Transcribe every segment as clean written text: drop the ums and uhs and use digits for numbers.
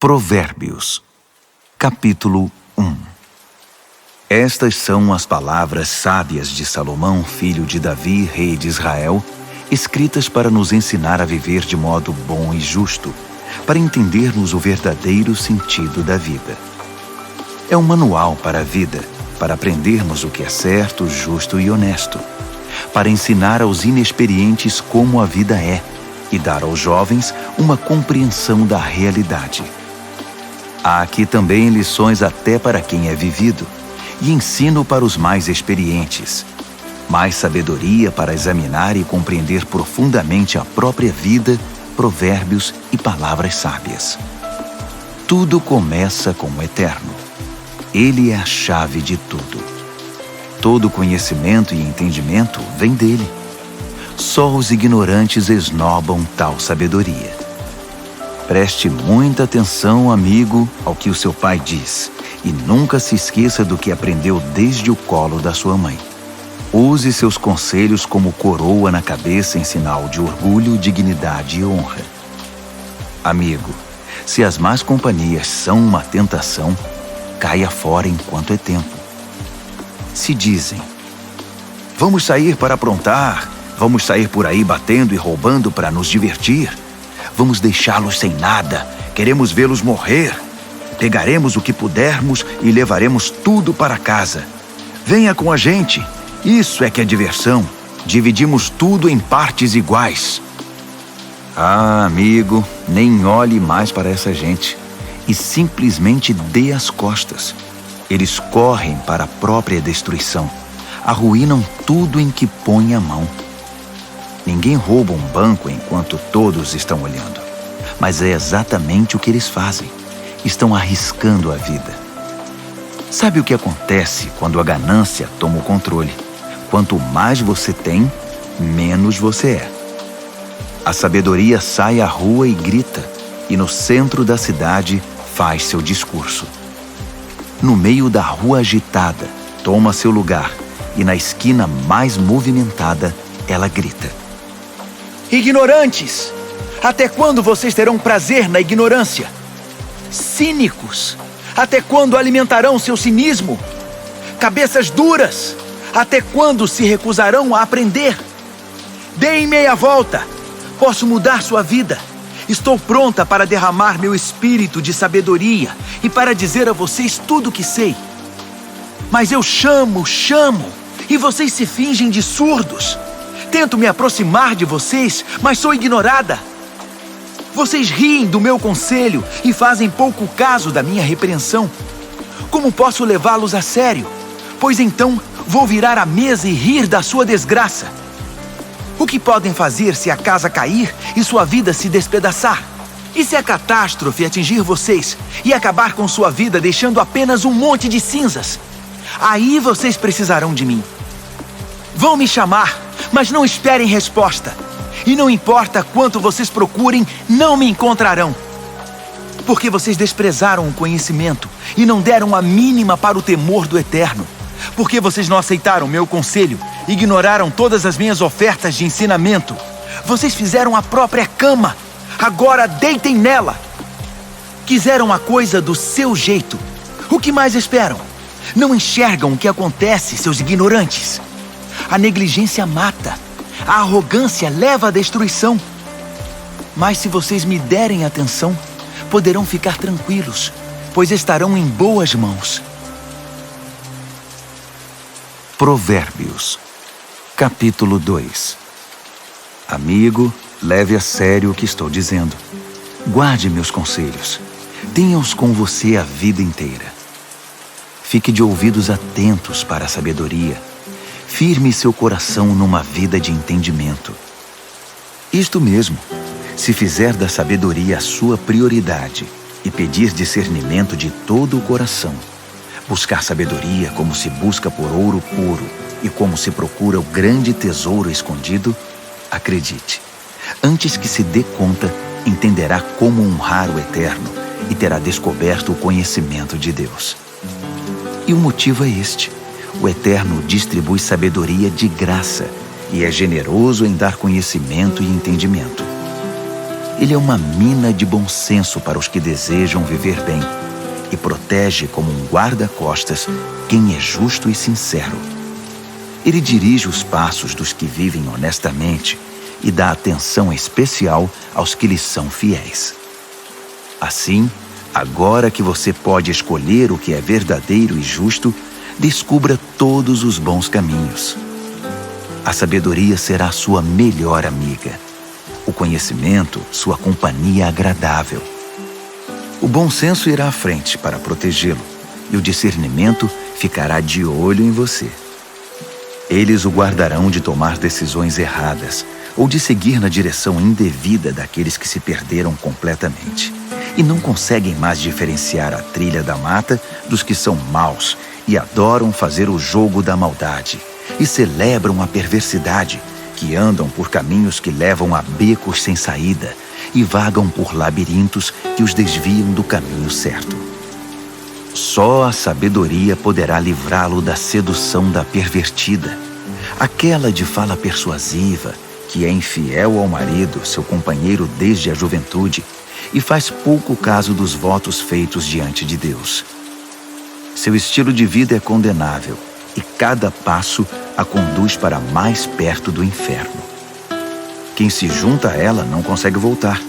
Provérbios, capítulo 1. Estas são as palavras sábias de Salomão, filho de Davi, rei de Israel, escritas para nos ensinar a viver de modo bom e justo, para entendermos o verdadeiro sentido da vida. É um manual para a vida, para aprendermos o que é certo, justo e honesto, para ensinar aos inexperientes como a vida é e dar aos jovens uma compreensão da realidade. Há aqui também lições até para quem é vivido, e ensino para os mais experientes. Mais sabedoria para examinar e compreender profundamente a própria vida, provérbios e palavras sábias. Tudo começa com o Eterno. Ele é a chave de tudo. Todo conhecimento e entendimento vem dele. Só os ignorantes esnobam tal sabedoria. Preste muita atenção, amigo, ao que o seu pai diz, e nunca se esqueça do que aprendeu desde o colo da sua mãe. Use seus conselhos como coroa na cabeça em sinal de orgulho, dignidade e honra. Amigo, se as más companhias são uma tentação, caia fora enquanto é tempo. Se dizem: vamos sair para aprontar, vamos sair por aí batendo e roubando para nos divertir, vamos deixá-los sem nada, queremos vê-los morrer. Pegaremos o que pudermos e levaremos tudo para casa. Venha com a gente, isso é que é diversão. Dividimos tudo em partes iguais. Ah, amigo, nem olhe mais para essa gente e simplesmente dê as costas. Eles correm para a própria destruição, arruinam tudo em que põe a mão. Ninguém rouba um banco enquanto todos estão olhando, mas é exatamente o que eles fazem. Estão arriscando a vida. Sabe o que acontece quando a ganância toma o controle? Quanto mais você tem, menos você é. A sabedoria sai à rua e grita, e no centro da cidade faz seu discurso. No meio da rua agitada, toma seu lugar, e na esquina mais movimentada, ela grita: ignorantes! Até quando vocês terão prazer na ignorância? Cínicos, até quando alimentarão seu cinismo? Cabeças duras, até quando se recusarão a aprender? Deem meia volta, posso mudar sua vida. Estou pronta para derramar meu espírito de sabedoria e para dizer a vocês tudo o que sei. Mas eu chamo, e vocês se fingem de surdos. Tento me aproximar de vocês, mas sou ignorada. Vocês riem do meu conselho e fazem pouco caso da minha repreensão. Como posso levá-los a sério? Pois então vou virar a mesa e rir da sua desgraça. O que podem fazer se a casa cair e sua vida se despedaçar? E se a catástrofe atingir vocês e acabar com sua vida deixando apenas um monte de cinzas? Aí vocês precisarão de mim. Vão me chamar, mas não esperem resposta. E não importa quanto vocês procurem, não me encontrarão. Porque vocês desprezaram o conhecimento e não deram a mínima para o temor do Eterno. Porque vocês não aceitaram meu conselho, ignoraram todas as minhas ofertas de ensinamento. Vocês fizeram a própria cama, agora deitem nela. Quiseram a coisa do seu jeito. O que mais esperam? Não enxergam o que acontece, seus ignorantes. A negligência mata. A arrogância leva à destruição. Mas se vocês me derem atenção, poderão ficar tranquilos, pois estarão em boas mãos. Provérbios, capítulo 2. Amigo, leve a sério o que estou dizendo. Guarde meus conselhos. Tenha-os com você a vida inteira. Fique de ouvidos atentos para a sabedoria. Firme seu coração numa vida de entendimento. Isto mesmo, se fizer da sabedoria a sua prioridade e pedir discernimento de todo o coração, buscar sabedoria como se busca por ouro puro e como se procura o grande tesouro escondido, acredite, antes que se dê conta, entenderá como honrar o Eterno e terá descoberto o conhecimento de Deus. E o motivo é este: o Eterno distribui sabedoria de graça e é generoso em dar conhecimento e entendimento. Ele é uma mina de bom senso para os que desejam viver bem e protege como um guarda-costas quem é justo e sincero. Ele dirige os passos dos que vivem honestamente e dá atenção especial aos que lhes são fiéis. Assim, agora que você pode escolher o que é verdadeiro e justo, descubra todos os bons caminhos. A sabedoria será sua melhor amiga. O conhecimento, sua companhia agradável. O bom senso irá à frente para protegê-lo, e o discernimento ficará de olho em você. Eles o guardarão de tomar decisões erradas ou de seguir na direção indevida daqueles que se perderam completamente e não conseguem mais diferenciar a trilha da mata dos que são maus e adoram fazer o jogo da maldade e celebram a perversidade, que andam por caminhos que levam a becos sem saída e vagam por labirintos que os desviam do caminho certo. Só a sabedoria poderá livrá-lo da sedução da pervertida, aquela de fala persuasiva, que é infiel ao marido, seu companheiro desde a juventude, e faz pouco caso dos votos feitos diante de Deus. Seu estilo de vida é condenável, e cada passo a conduz para mais perto do inferno. Quem se junta a ela não consegue voltar,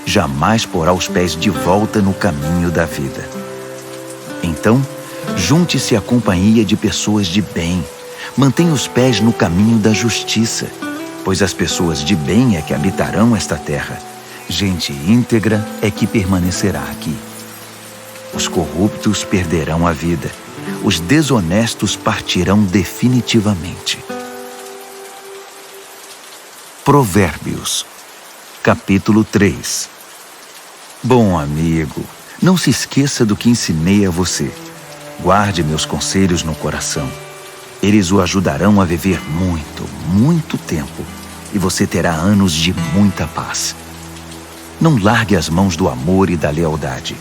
jamais porá os pés de volta no caminho da vida. Então, junte-se à companhia de pessoas de bem, mantenha os pés no caminho da justiça, pois as pessoas de bem é que habitarão esta terra. Gente íntegra é que permanecerá aqui. Os corruptos perderão a vida, os desonestos partirão definitivamente. Provérbios, capítulo 3. Bom amigo, não se esqueça do que ensinei a você. Guarde meus conselhos no coração. Eles o ajudarão a viver muito, muito tempo, e você terá anos de muita paz. Não largue as mãos do amor e da lealdade.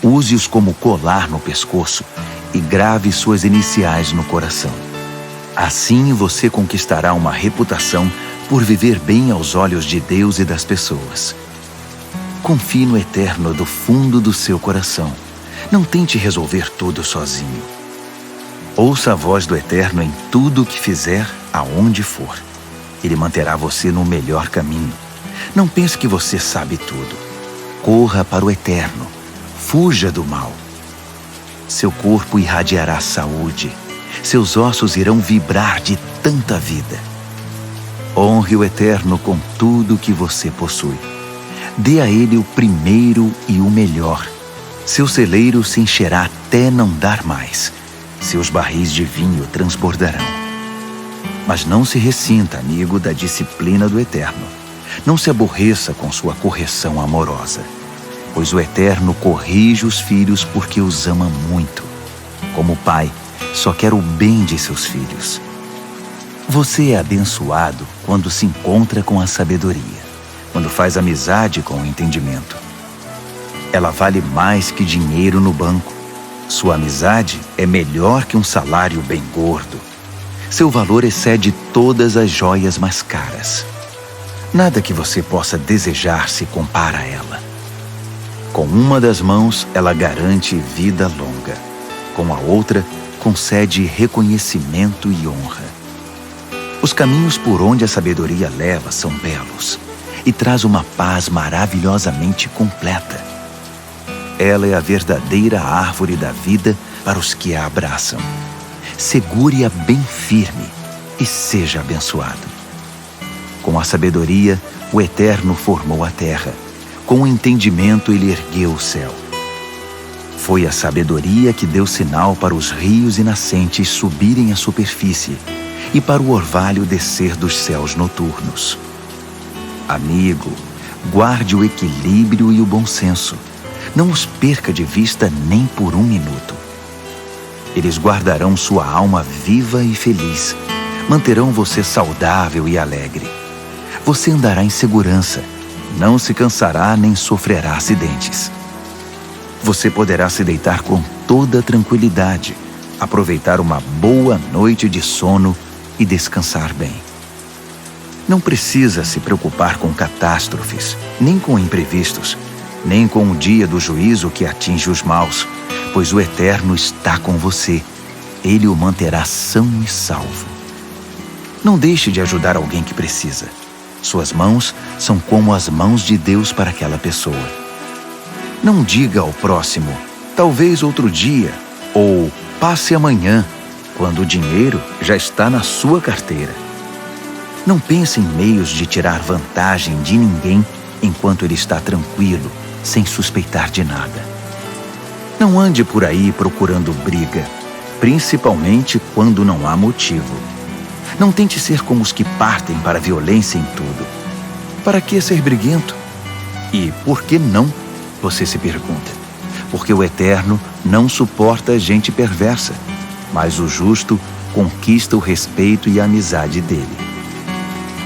Use-os como colar no pescoço e grave suas iniciais no coração. Assim você conquistará uma reputação por viver bem aos olhos de Deus e das pessoas. Confie no Eterno do fundo do seu coração. Não tente resolver tudo sozinho. Ouça a voz do Eterno em tudo o que fizer, aonde for. Ele manterá você no melhor caminho. Não pense que você sabe tudo. Corra para o Eterno. Fuja do mal. Seu corpo irradiará saúde. Seus ossos irão vibrar de tanta vida. Honre o Eterno com tudo que você possui. Dê a Ele o primeiro e o melhor. Seu celeiro se encherá até não dar mais. Seus barris de vinho transbordarão. Mas não se ressinta, amigo, da disciplina do Eterno. Não se aborreça com sua correção amorosa, pois o Eterno corrige os filhos porque os ama muito. Como pai, só quer o bem de seus filhos. Você é abençoado quando se encontra com a sabedoria, quando faz amizade com o entendimento. Ela vale mais que dinheiro no banco. Sua amizade é melhor que um salário bem gordo. Seu valor excede todas as joias mais caras. Nada que você possa desejar se compara a ela. Com uma das mãos, ela garante vida longa. Com a outra, concede reconhecimento e honra. Os caminhos por onde a sabedoria leva são belos e traz uma paz maravilhosamente completa. Ela é a verdadeira árvore da vida para os que a abraçam. Segure-a bem firme e seja abençoado. Com a sabedoria, o Eterno formou a terra. Com o entendimento, ele ergueu o céu. Foi a sabedoria que deu sinal para os rios e nascentes subirem à superfície e para o orvalho descer dos céus noturnos. Amigo, guarde o equilíbrio e o bom senso. Não os perca de vista nem por um minuto. Eles guardarão sua alma viva e feliz. Manterão você saudável e alegre. Você andará em segurança. Não se cansará nem sofrerá acidentes. Você poderá se deitar com toda tranquilidade, aproveitar uma boa noite de sono e descansar bem. Não precisa se preocupar com catástrofes, nem com imprevistos, nem com o dia do juízo que atinge os maus, pois o Eterno está com você. Ele o manterá são e salvo. Não deixe de ajudar alguém que precisa. Suas mãos são como as mãos de Deus para aquela pessoa. Não diga ao próximo, talvez outro dia, ou passe amanhã, quando o dinheiro já está na sua carteira. Não pense em meios de tirar vantagem de ninguém enquanto ele está tranquilo, sem suspeitar de nada. Não ande por aí procurando briga, principalmente quando não há motivo. Não tente ser como os que partem para a violência em tudo. Para que ser briguento? E por que não? Você se pergunta. Porque o Eterno não suporta gente perversa, mas o justo conquista o respeito e a amizade dele.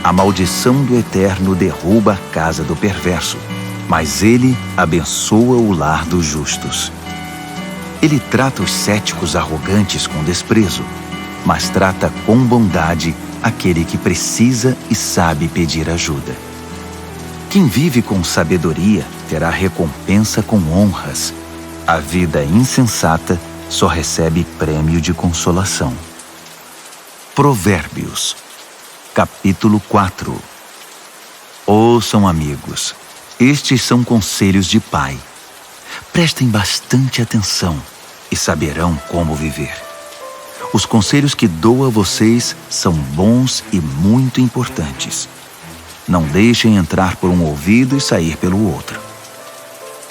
A maldição do Eterno derruba a casa do perverso, mas ele abençoa o lar dos justos. Ele trata os céticos arrogantes com desprezo, mas trata com bondade aquele que precisa e sabe pedir ajuda. Quem vive com sabedoria terá recompensa com honras. A vida insensata só recebe prêmio de consolação. Provérbios, capítulo 4. Ouçam, amigos, estes são conselhos de pai. Prestem bastante atenção e saberão como viver. Os conselhos que dou a vocês são bons e muito importantes. Não deixem entrar por um ouvido e sair pelo outro.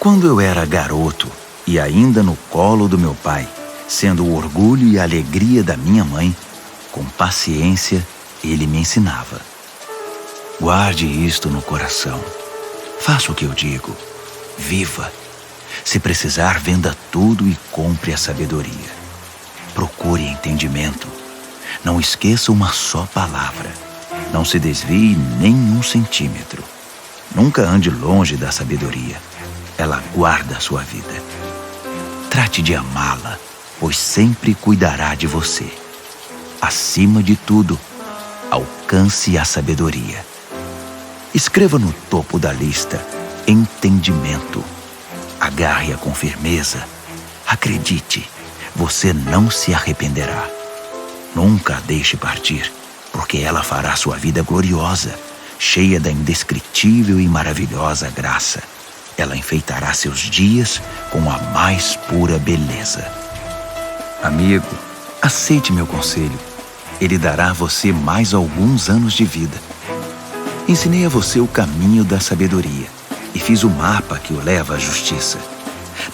Quando eu era garoto e ainda no colo do meu pai, sendo o orgulho e a alegria da minha mãe, com paciência ele me ensinava. Guarde isto no coração. Faça o que eu digo. Viva. Se precisar, venda tudo e compre a sabedoria. Procure entendimento. Não esqueça uma só palavra. Não se desvie nem um centímetro. Nunca ande longe da sabedoria. Ela guarda a sua vida. Trate de amá-la, pois sempre cuidará de você. Acima de tudo, alcance a sabedoria. Escreva no topo da lista entendimento. Agarre-a com firmeza. Acredite, você não se arrependerá. Nunca a deixe partir, porque ela fará sua vida gloriosa, cheia da indescritível e maravilhosa graça. Ela enfeitará seus dias com a mais pura beleza. Amigo, aceite meu conselho. Ele dará a você mais alguns anos de vida. Ensinei a você o caminho da sabedoria e fiz o mapa que o leva à justiça.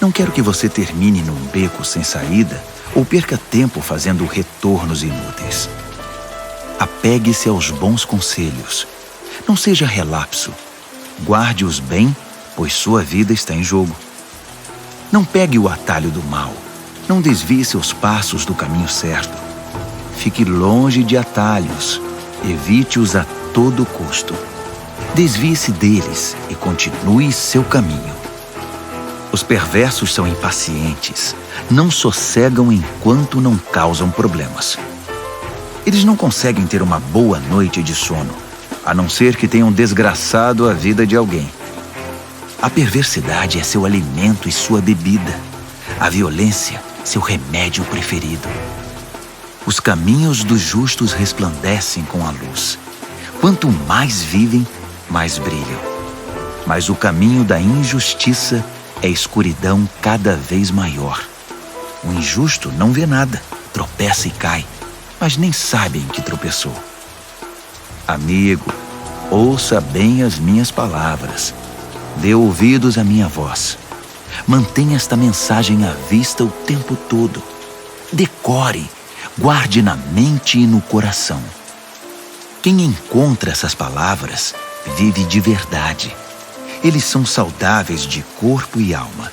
Não quero que você termine num beco sem saída ou perca tempo fazendo retornos inúteis. Apegue-se aos bons conselhos. Não seja relapso. Guarde-os bem, pois sua vida está em jogo. Não pegue o atalho do mal. Não desvie seus passos do caminho certo. Fique longe de atalhos. Evite-os a todo custo. Desvie-se deles e continue seu caminho. Os perversos são impacientes. Não sossegam enquanto não causam problemas. Eles não conseguem ter uma boa noite de sono, a não ser que tenham desgraçado a vida de alguém. A perversidade é seu alimento e sua bebida. A violência, seu remédio preferido. Os caminhos dos justos resplandecem com a luz. Quanto mais vivem, mais brilham. Mas o caminho da injustiça é escuridão cada vez maior. O injusto não vê nada, tropeça e cai, mas nem sabe em que tropeçou. Amigo, ouça bem as minhas palavras. Dê ouvidos à minha voz. Mantenha esta mensagem à vista o tempo todo. Decore, guarde na mente e no coração. Quem encontra essas palavras vive de verdade. Eles são saudáveis de corpo e alma.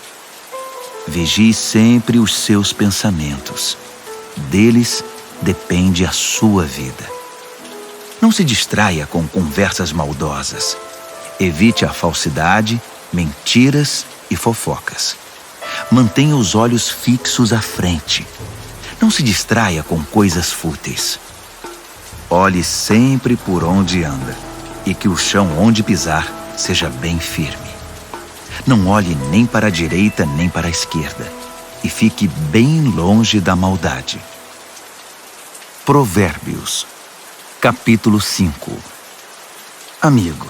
Vigie sempre os seus pensamentos. Deles depende a sua vida. Não se distraia com conversas maldosas. Evite a falsidade, mentiras e fofocas. Mantenha os olhos fixos à frente. Não se distraia com coisas fúteis. Olhe sempre por onde anda. e que o chão onde pisar seja bem firme. Não olhe nem para a direita nem para a esquerda, e fique bem longe da maldade. Provérbios, capítulo 5. Amigo,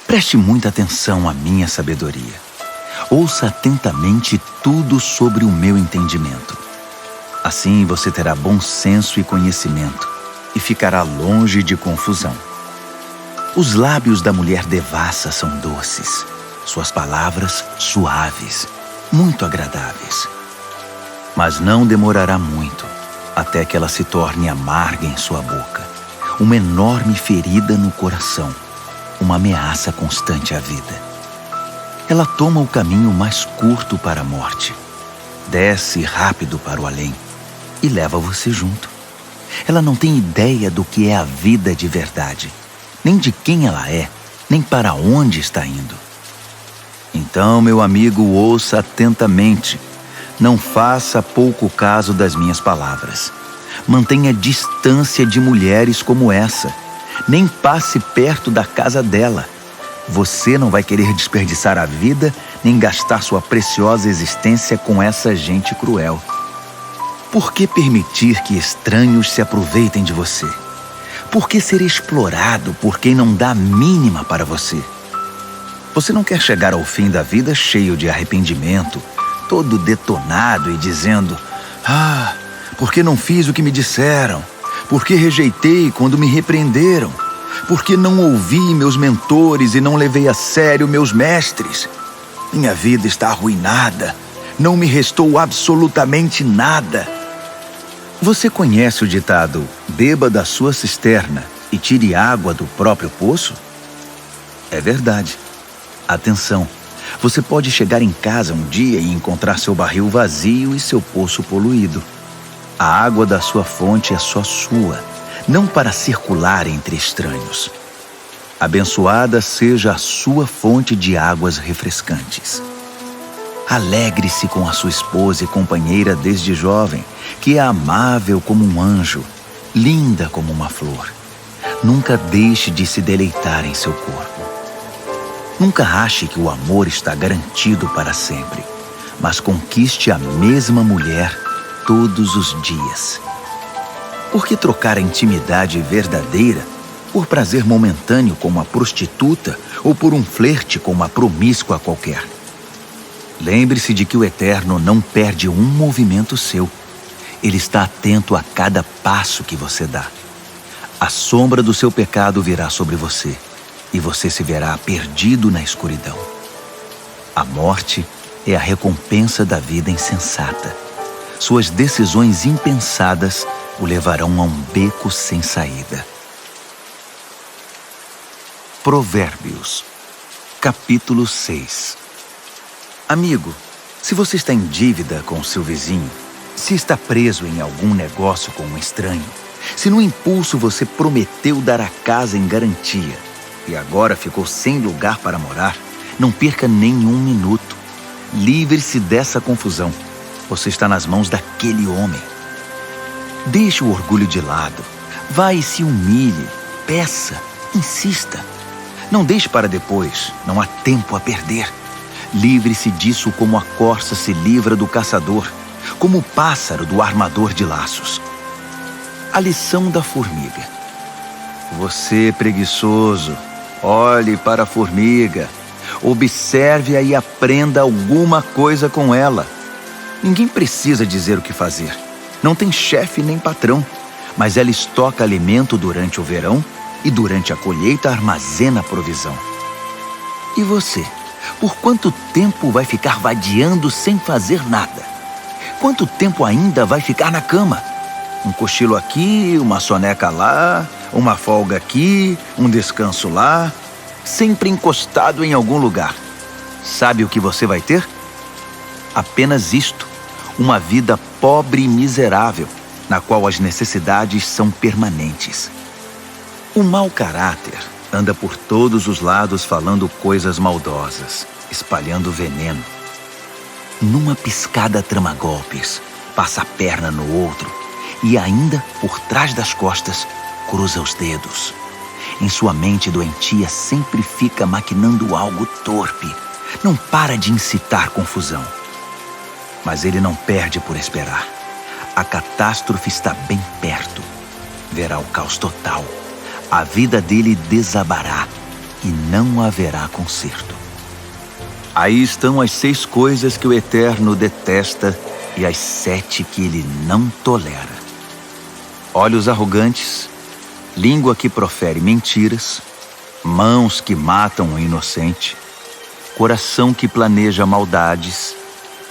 preste muita atenção à minha sabedoria. Ouça atentamente tudo sobre o meu entendimento. Assim você terá bom senso e conhecimento, e ficará longe de confusão. Os lábios da mulher devassa são doces, suas palavras suaves, muito agradáveis. Mas não demorará muito, até que ela se torne amarga em sua boca, uma enorme ferida no coração, uma ameaça constante à vida. Ela toma o caminho mais curto para a morte, desce rápido para o além e leva você junto. Ela não tem ideia do que é a vida de verdade, nem de quem ela é, nem para onde está indo. Então, meu amigo, ouça atentamente. Não faça pouco caso das minhas palavras. Mantenha distância de mulheres como essa. Nem passe perto da casa dela. Você não vai querer desperdiçar a vida, nem gastar sua preciosa existência com essa gente cruel. Por que permitir que estranhos se aproveitem de você? Por que ser explorado por quem não dá a mínima para você? Você não quer chegar ao fim da vida cheio de arrependimento, todo detonado e dizendo: "Ah, por que não fiz o que me disseram? Por que rejeitei quando me repreenderam? Por que não ouvi meus mentores e não levei a sério meus mestres? Minha vida está arruinada. Não me restou absolutamente nada." Você conhece o ditado: "Beba da sua cisterna e tire água do próprio poço"? É verdade. Atenção, você pode chegar em casa um dia e encontrar seu barril vazio e seu poço poluído. A água da sua fonte é só sua, não para circular entre estranhos. Abençoada seja a sua fonte de águas refrescantes. Alegre-se com a sua esposa e companheira desde jovem, que é amável como um anjo, linda como uma flor. Nunca deixe de se deleitar em seu corpo. Nunca ache que o amor está garantido para sempre, mas conquiste a mesma mulher todos os dias. Por que trocar a intimidade verdadeira por prazer momentâneo com uma prostituta ou por um flerte com uma promíscua qualquer? Lembre-se de que o Eterno não perde um movimento seu. Ele está atento a cada passo que você dá. A sombra do seu pecado virá sobre você, e você se verá perdido na escuridão. A morte é a recompensa da vida insensata. Suas decisões impensadas o levarão a um beco sem saída. Provérbios, capítulo 6. Amigo, se você está em dívida com seu vizinho, se está preso em algum negócio com um estranho, se no impulso você prometeu dar a casa em garantia e agora ficou sem lugar para morar, não perca nenhum minuto. Livre-se dessa confusão. Você está nas mãos daquele homem. Deixe o orgulho de lado. Vá e se humilhe. Peça. Insista. Não deixe para depois. Não há tempo a perder. Livre-se disso como a corça se livra do caçador, como o pássaro do armador de laços. A lição da formiga. Você, preguiçoso, olhe para a formiga. Observe-a e aprenda alguma coisa com ela. Ninguém precisa dizer o que fazer. Não tem chefe nem patrão, mas ela estoca alimento durante o verão e durante a colheita armazena provisão. E você? Por quanto tempo vai ficar vadiando sem fazer nada? Quanto tempo ainda vai ficar na cama? Um cochilo aqui, uma soneca lá, uma folga aqui, um descanso lá, sempre encostado em algum lugar. Sabe o que você vai ter? Apenas isto, uma vida pobre e miserável, na qual as necessidades são permanentes. O mau caráter anda por todos os lados falando coisas maldosas, espalhando veneno. Numa piscada trama golpes, passa a perna no outro e ainda, por trás das costas, cruza os dedos. Em sua mente doentia sempre fica maquinando algo torpe. Não para de incitar confusão. Mas ele não perde por esperar. A catástrofe está bem perto. Verá o caos total. A vida dele desabará e não haverá conserto. Aí estão as 6 coisas que o Eterno detesta e as 7 que ele não tolera: olhos arrogantes, língua que profere mentiras, mãos que matam o inocente, coração que planeja maldades,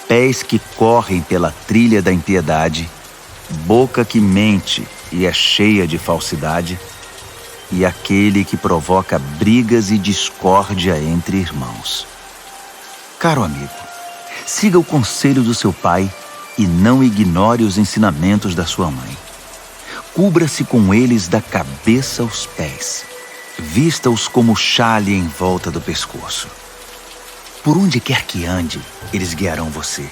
pés que correm pela trilha da impiedade, boca que mente e é cheia de falsidade, e aquele que provoca brigas e discórdia entre irmãos. Caro amigo, siga o conselho do seu pai e não ignore os ensinamentos da sua mãe. Cubra-se com eles da cabeça aos pés. Vista-os como xale em volta do pescoço. Por onde quer que ande, eles guiarão você.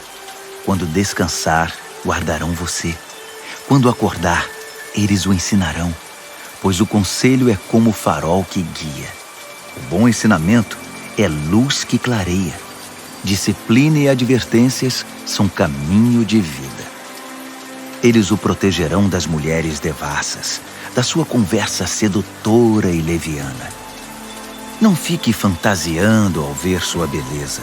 Quando descansar, guardarão você. Quando acordar, eles o ensinarão, pois o conselho é como o farol que guia. O bom ensinamento é luz que clareia. Disciplina e advertências são caminho de vida. Eles o protegerão das mulheres devassas, da sua conversa sedutora e leviana. Não fique fantasiando ao ver sua beleza.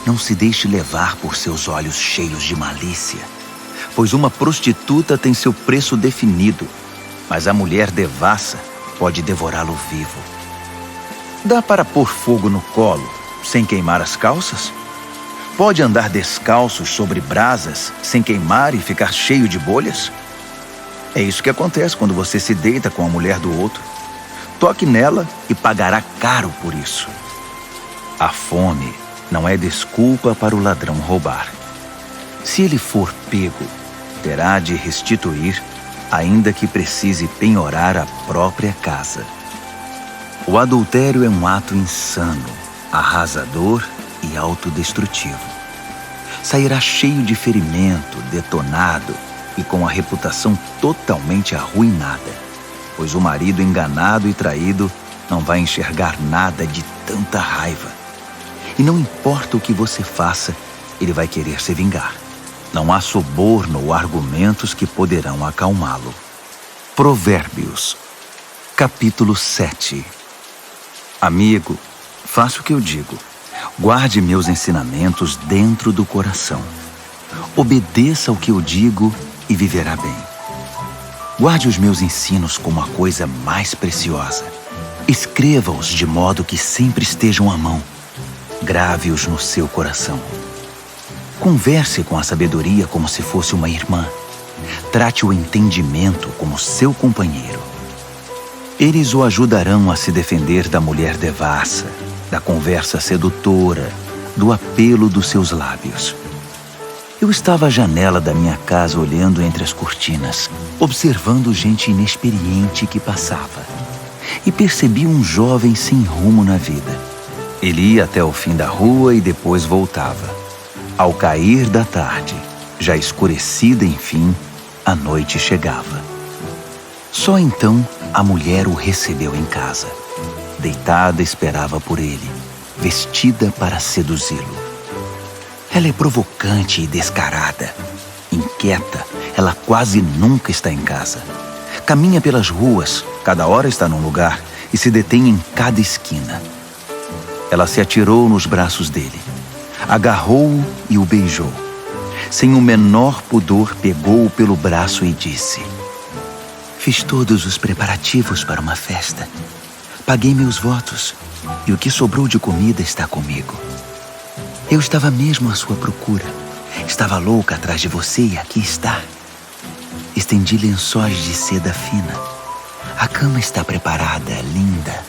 Não se deixe levar por seus olhos cheios de malícia, pois uma prostituta tem seu preço definido, mas a mulher devassa pode devorá-lo vivo. Dá para pôr fogo no colo sem queimar as calças? Pode andar descalço sobre brasas sem queimar e ficar cheio de bolhas? É isso que acontece quando você se deita com a mulher do outro. Toque nela e pagará caro por isso. A fome não é desculpa para o ladrão roubar. Se ele for pego, terá de restituir, ainda que precise penhorar a própria casa. O adultério é um ato insano, arrasador e autodestrutivo. Sairá cheio de ferimento, detonado e com a reputação totalmente arruinada, pois o marido enganado e traído não vai enxergar nada de tanta raiva. E não importa o que você faça, ele vai querer se vingar. Não há suborno ou argumentos que poderão acalmá-lo. Provérbios, capítulo 7. Amigo, faça o que eu digo. Guarde meus ensinamentos dentro do coração. Obedeça ao que eu digo e viverá bem. Guarde os meus ensinos como a coisa mais preciosa. Escreva-os de modo que sempre estejam à mão. Grave-os no seu coração. Converse com a sabedoria como se fosse uma irmã. Trate o entendimento como seu companheiro. Eles o ajudarão a se defender da mulher devassa, da conversa sedutora, do apelo dos seus lábios. Eu estava à janela da minha casa olhando entre as cortinas, observando gente inexperiente que passava. E percebi um jovem sem rumo na vida. Ele ia até o fim da rua e depois voltava. Ao cair da tarde, já escurecida enfim, a noite chegava. Só então a mulher o recebeu em casa. Deitada esperava por ele, vestida para seduzi-lo. Ela é provocante e descarada. Inquieta, ela quase nunca está em casa. Caminha pelas ruas, cada hora está num lugar e se detém em cada esquina. Ela se atirou nos braços dele, agarrou-o e o beijou. Sem o menor pudor, pegou-o pelo braço e disse: "Fiz todos os preparativos para uma festa. Paguei meus votos e o que sobrou de comida está comigo. Eu estava mesmo à sua procura. Estava louca atrás de você e aqui está. Estendi lençóis de seda fina. A cama está preparada, linda.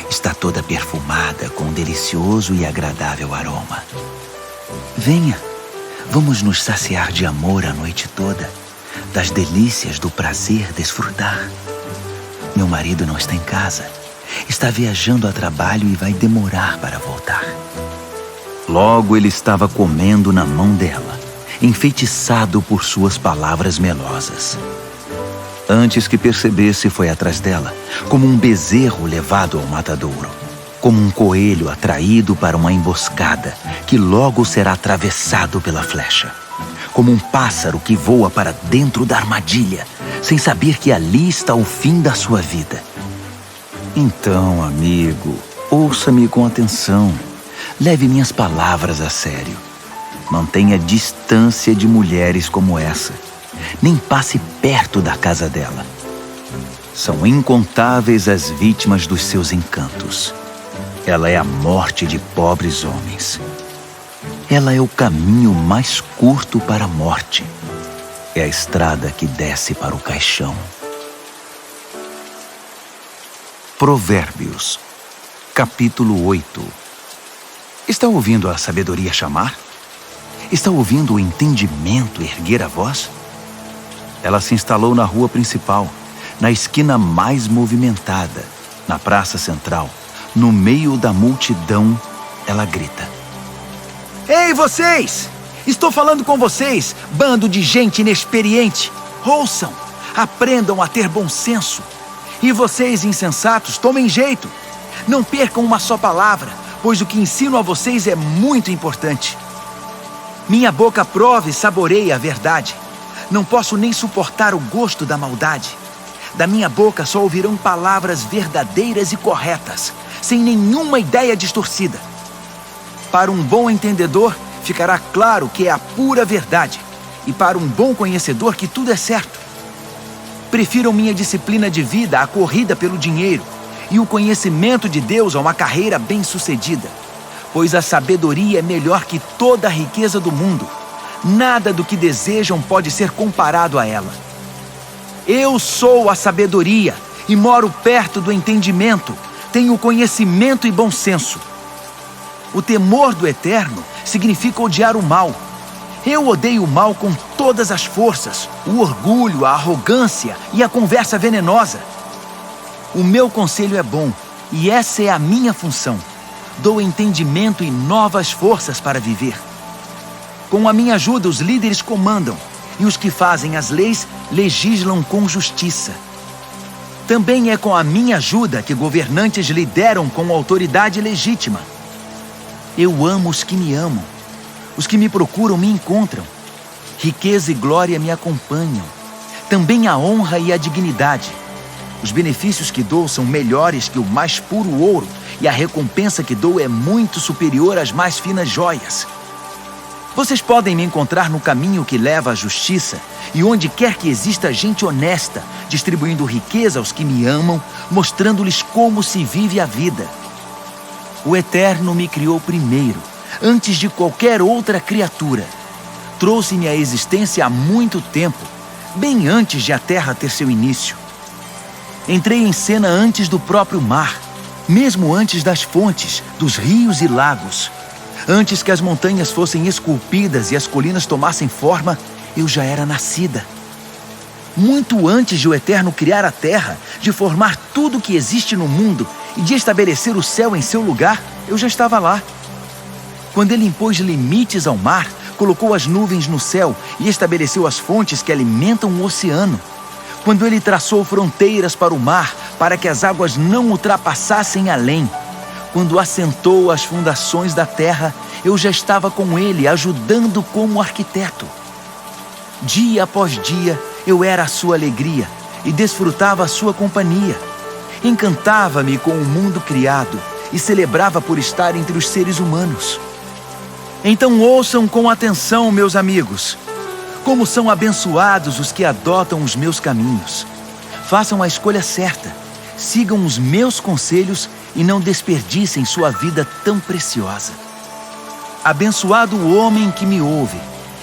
Está toda perfumada com um delicioso e agradável aroma. Venha, vamos nos saciar de amor a noite toda, das delícias do prazer desfrutar. Meu marido não está em casa. Está viajando a trabalho e vai demorar para voltar." Logo ele estava comendo na mão dela, enfeitiçado por suas palavras melosas. Antes que percebesse, foi atrás dela, como um bezerro levado ao matadouro, como um coelho atraído para uma emboscada, que logo será atravessado pela flecha, como um pássaro que voa para dentro da armadilha, sem saber que ali está o fim da sua vida. Então, amigo, ouça-me com atenção. Leve minhas palavras a sério. Mantenha distância de mulheres como essa. Nem passe perto da casa dela. São incontáveis as vítimas dos seus encantos. Ela é a morte de pobres homens. Ela é o caminho mais curto para a morte. É a estrada que desce para o caixão. Provérbios, capítulo 8. Está ouvindo a sabedoria chamar? Está ouvindo o entendimento erguer a voz? Ela se instalou na rua principal, na esquina mais movimentada, na praça central. No meio da multidão, ela grita: Ei, vocês! Estou falando com vocês, bando de gente inexperiente. Ouçam, aprendam a ter bom senso. E vocês, insensatos, tomem jeito. Não percam uma só palavra, pois o que ensino a vocês é muito importante. Minha boca prova e saboreia a verdade. Não posso nem suportar o gosto da maldade. Da minha boca só ouvirão palavras verdadeiras e corretas, sem nenhuma ideia distorcida. Para um bom entendedor, ficará claro que é a pura verdade, e para um bom conhecedor que tudo é certo. Prefiram minha disciplina de vida à corrida pelo dinheiro, e o conhecimento de Deus a uma carreira bem-sucedida, pois a sabedoria é melhor que toda a riqueza do mundo. Nada do que desejam pode ser comparado a ela. Eu sou a sabedoria e moro perto do entendimento. Tenho conhecimento e bom senso. O temor do Eterno significa odiar o mal. Eu odeio o mal com todas as forças, o orgulho, a arrogância e a conversa venenosa. O meu conselho é bom e essa é a minha função. Dou entendimento e novas forças para viver. Com a minha ajuda, os líderes comandam, e os que fazem as leis legislam com justiça. Também é com a minha ajuda que governantes lideram com autoridade legítima. Eu amo os que me amam. Os que me procuram me encontram. Riqueza e glória me acompanham. Também a honra e a dignidade. Os benefícios que dou são melhores que o mais puro ouro, e a recompensa que dou é muito superior às mais finas joias. Vocês podem me encontrar no caminho que leva à justiça e onde quer que exista gente honesta, distribuindo riqueza aos que me amam, mostrando-lhes como se vive a vida. O Eterno me criou primeiro, antes de qualquer outra criatura. Trouxe-me à existência há muito tempo, bem antes de a terra ter seu início. Entrei em cena antes do próprio mar, mesmo antes das fontes, dos rios e lagos. Antes que as montanhas fossem esculpidas e as colinas tomassem forma, eu já era nascida. Muito antes de o Eterno criar a terra, de formar tudo o que existe no mundo e de estabelecer o céu em seu lugar, eu já estava lá. Quando ele impôs limites ao mar, colocou as nuvens no céu e estabeleceu as fontes que alimentam o oceano. Quando ele traçou fronteiras para o mar, para que as águas não ultrapassassem além. Quando assentou as fundações da terra, eu já estava com ele, ajudando como arquiteto. Dia após dia, eu era a sua alegria e desfrutava a sua companhia. Encantava-me com o mundo criado e celebrava por estar entre os seres humanos. Então ouçam com atenção, meus amigos. Como são abençoados os que adotam os meus caminhos. Façam a escolha certa, sigam os meus conselhos e não desperdicem sua vida tão preciosa. Abençoado o homem que me ouve,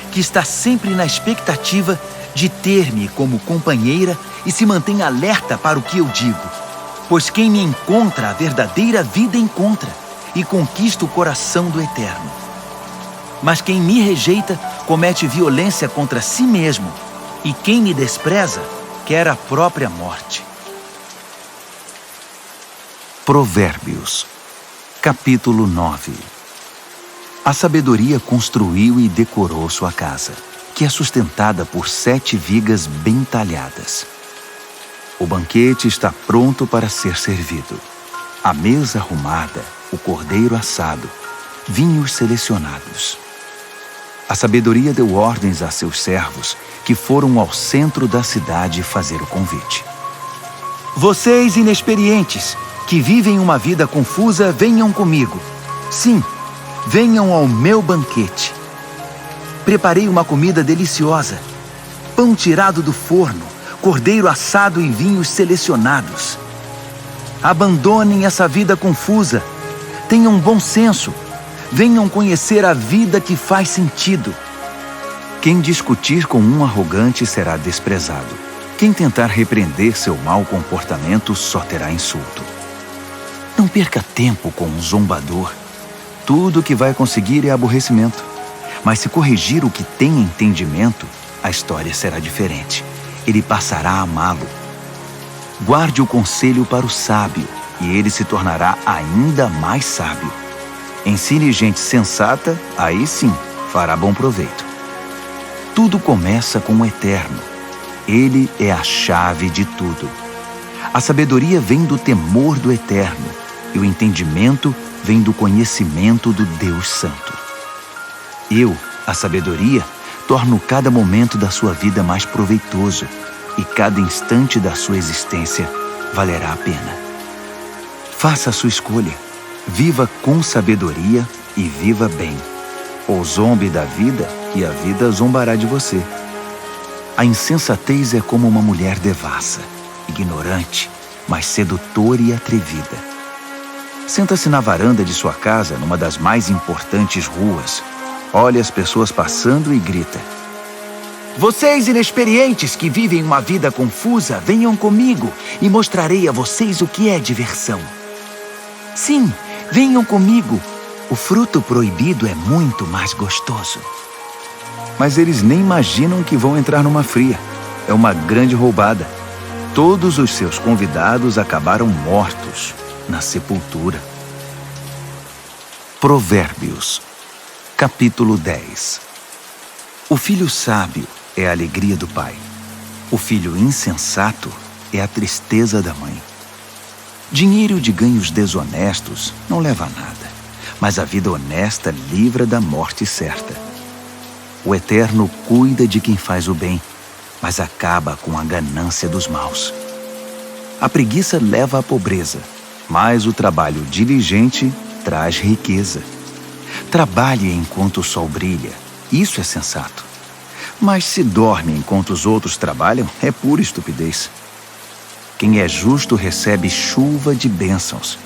que está sempre na expectativa de ter-me como companheira e se mantém alerta para o que eu digo. Pois quem me encontra a verdadeira vida encontra e conquista o coração do Eterno. Mas quem me rejeita comete violência contra si mesmo, e quem me despreza quer a própria morte. Provérbios, capítulo 9. A sabedoria construiu e decorou sua casa, que é sustentada por 7 vigas bem talhadas. O banquete está pronto para ser servido. A mesa arrumada, o cordeiro assado, vinhos selecionados. A sabedoria deu ordens a seus servos, que foram ao centro da cidade fazer o convite. Vocês inexperientes, que vivem uma vida confusa, venham comigo. Sim, venham ao meu banquete. Preparei uma comida deliciosa. Pão tirado do forno, cordeiro assado e vinhos selecionados. Abandonem essa vida confusa. Tenham bom senso. Venham conhecer a vida que faz sentido. Quem discutir com um arrogante será desprezado. Quem tentar repreender seu mau comportamento só terá insulto. Não perca tempo com um zombador. Tudo o que vai conseguir é aborrecimento. Mas se corrigir o que tem entendimento, a história será diferente. Ele passará a amá-lo. Guarde o conselho para o sábio, e ele se tornará ainda mais sábio. Ensine gente sensata, aí sim, fará bom proveito. Tudo começa com o Eterno. Ele é a chave de tudo. A sabedoria vem do temor do Eterno, e o entendimento vem do conhecimento do Deus Santo. Eu, a sabedoria, torno cada momento da sua vida mais proveitoso, e cada instante da sua existência valerá a pena. Faça a sua escolha. Viva com sabedoria e viva bem. Ou zombe da vida e a vida zombará de você. A insensatez é como uma mulher devassa, ignorante, mas sedutora e atrevida. Senta-se na varanda de sua casa, numa das mais importantes ruas. Olha as pessoas passando e grita: vocês inexperientes que vivem uma vida confusa, venham comigo e mostrarei a vocês o que é diversão. Sim, venham comigo. O fruto proibido é muito mais gostoso. Mas eles nem imaginam que vão entrar numa fria. É uma grande roubada. Todos os seus convidados acabaram mortos na sepultura. Provérbios, capítulo 10. O filho sábio é a alegria do pai. O filho insensato é a tristeza da mãe. Dinheiro de ganhos desonestos não leva a nada, mas a vida honesta livra da morte certa. O Eterno cuida de quem faz o bem, mas acaba com a ganância dos maus. A preguiça leva à pobreza, mas o trabalho diligente traz riqueza. Trabalhe enquanto o sol brilha, isso é sensato. Mas se dorme enquanto os outros trabalham, é pura estupidez. Quem é justo recebe chuva de bênçãos,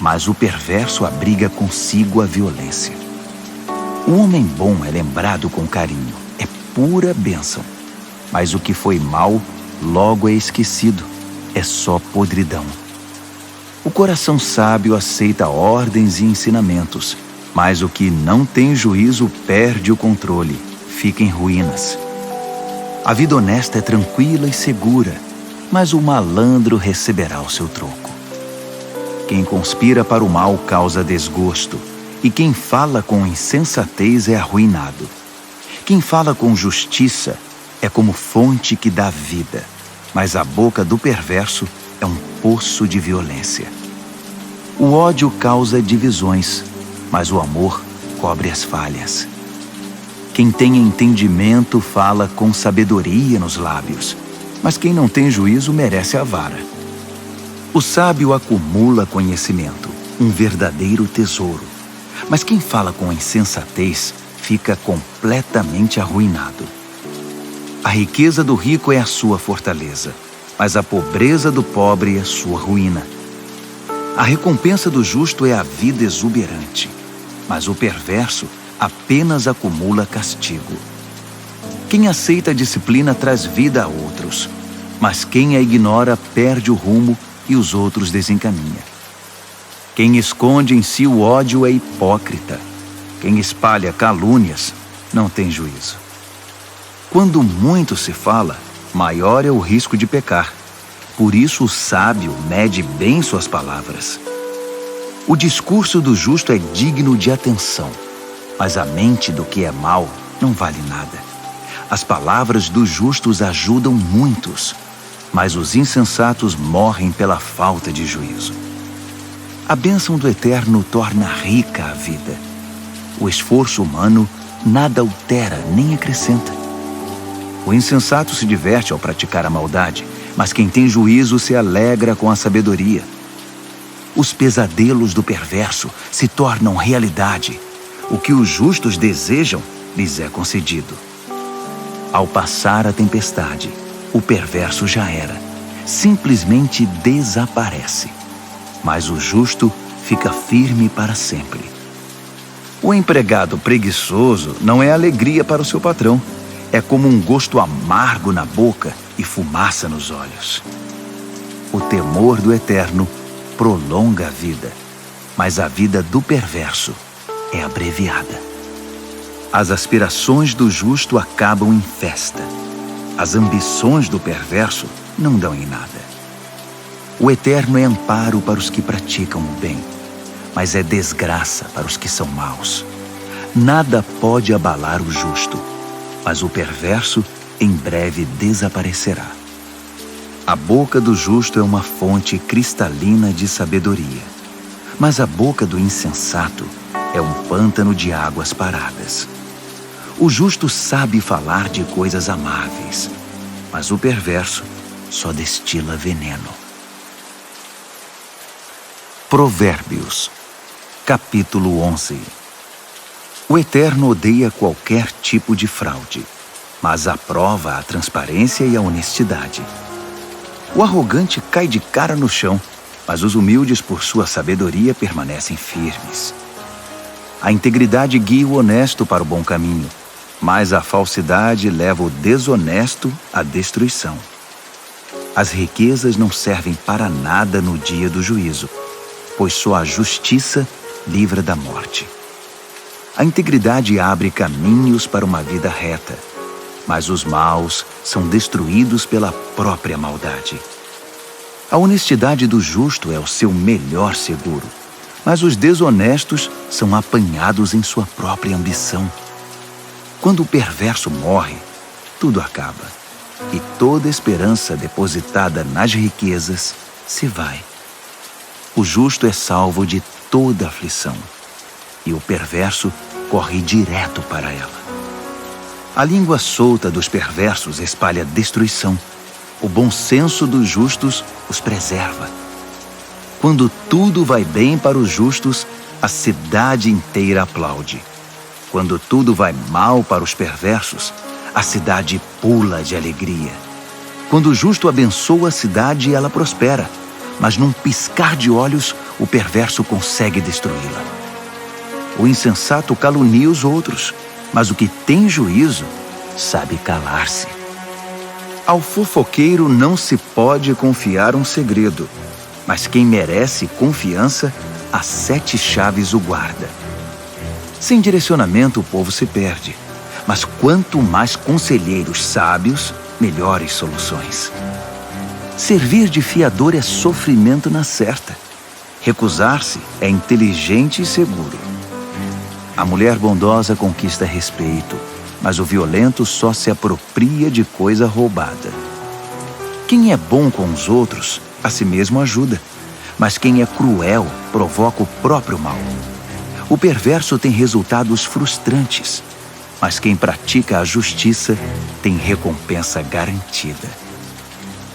mas o perverso abriga consigo a violência. O homem bom é lembrado com carinho, é pura bênção. Mas o que foi mal, logo é esquecido, é só podridão. O coração sábio aceita ordens e ensinamentos, mas o que não tem juízo perde o controle, fica em ruínas. A vida honesta é tranquila e segura, mas o malandro receberá o seu troco. Quem conspira para o mal causa desgosto, e quem fala com insensatez é arruinado. Quem fala com justiça é como fonte que dá vida, mas a boca do perverso é um poço de violência. O ódio causa divisões, mas o amor cobre as falhas. Quem tem entendimento fala com sabedoria nos lábios, mas quem não tem juízo merece a vara. O sábio acumula conhecimento, um verdadeiro tesouro, mas quem fala com insensatez fica completamente arruinado. A riqueza do rico é a sua fortaleza, mas a pobreza do pobre é sua ruína. A recompensa do justo é a vida exuberante, mas o perverso apenas acumula castigo. Quem aceita a disciplina traz vida a outros, mas quem a ignora perde o rumo e os outros desencaminha. Quem esconde em si o ódio é hipócrita. Quem espalha calúnias não tem juízo. Quando muito se fala, maior é o risco de pecar. Por isso o sábio mede bem suas palavras. O discurso do justo é digno de atenção, mas a mente do que é mau não vale nada. As palavras dos justos ajudam muitos, mas os insensatos morrem pela falta de juízo. A bênção do Eterno torna rica a vida. O esforço humano nada altera nem acrescenta. O insensato se diverte ao praticar a maldade, mas quem tem juízo se alegra com a sabedoria. Os pesadelos do perverso se tornam realidade. O que os justos desejam lhes é concedido. Ao passar a tempestade, o perverso já era. Simplesmente desaparece. Mas o justo fica firme para sempre. O empregado preguiçoso não é alegria para o seu patrão. É como um gosto amargo na boca e fumaça nos olhos. O temor do Eterno prolonga a vida, mas a vida do perverso é abreviada. As aspirações do justo acabam em festa. As ambições do perverso não dão em nada. O Eterno é amparo para os que praticam o bem, mas é desgraça para os que são maus. Nada pode abalar o justo, mas o perverso em breve desaparecerá. A boca do justo é uma fonte cristalina de sabedoria, mas a boca do insensato é um pântano de águas paradas. O justo sabe falar de coisas amáveis, mas o perverso só destila veneno. Provérbios, capítulo 11. O Eterno odeia qualquer tipo de fraude, mas aprova a transparência e a honestidade. O arrogante cai de cara no chão, mas os humildes, por sua sabedoria, permanecem firmes. A integridade guia o honesto para o bom caminho, mas a falsidade leva o desonesto à destruição. As riquezas não servem para nada no dia do juízo, pois só a justiça livra da morte. A integridade abre caminhos para uma vida reta, mas os maus são destruídos pela própria maldade. A honestidade do justo é o seu melhor seguro, mas os desonestos são apanhados em sua própria ambição. Quando o perverso morre, tudo acaba, e toda esperança depositada nas riquezas se vai. O justo é salvo de toda aflição, e o perverso corre direto para ela. A língua solta dos perversos espalha destruição. O bom senso dos justos os preserva. Quando tudo vai bem para os justos, a cidade inteira aplaude. Quando tudo vai mal para os perversos, a cidade pula de alegria. Quando o justo abençoa a cidade, ela prospera, mas num piscar de olhos, o perverso consegue destruí-la. O insensato calunia os outros, mas o que tem juízo sabe calar-se. Ao fofoqueiro não se pode confiar um segredo, mas quem merece confiança, as 7 chaves o guarda. Sem direcionamento o povo se perde, mas quanto mais conselheiros sábios, melhores soluções. Servir de fiador é sofrimento na certa. Recusar-se é inteligente e seguro. A mulher bondosa conquista respeito, mas o violento só se apropria de coisa roubada. Quem é bom com os outros, a si mesmo ajuda, mas quem é cruel provoca o próprio mal. O perverso tem resultados frustrantes, mas quem pratica a justiça tem recompensa garantida.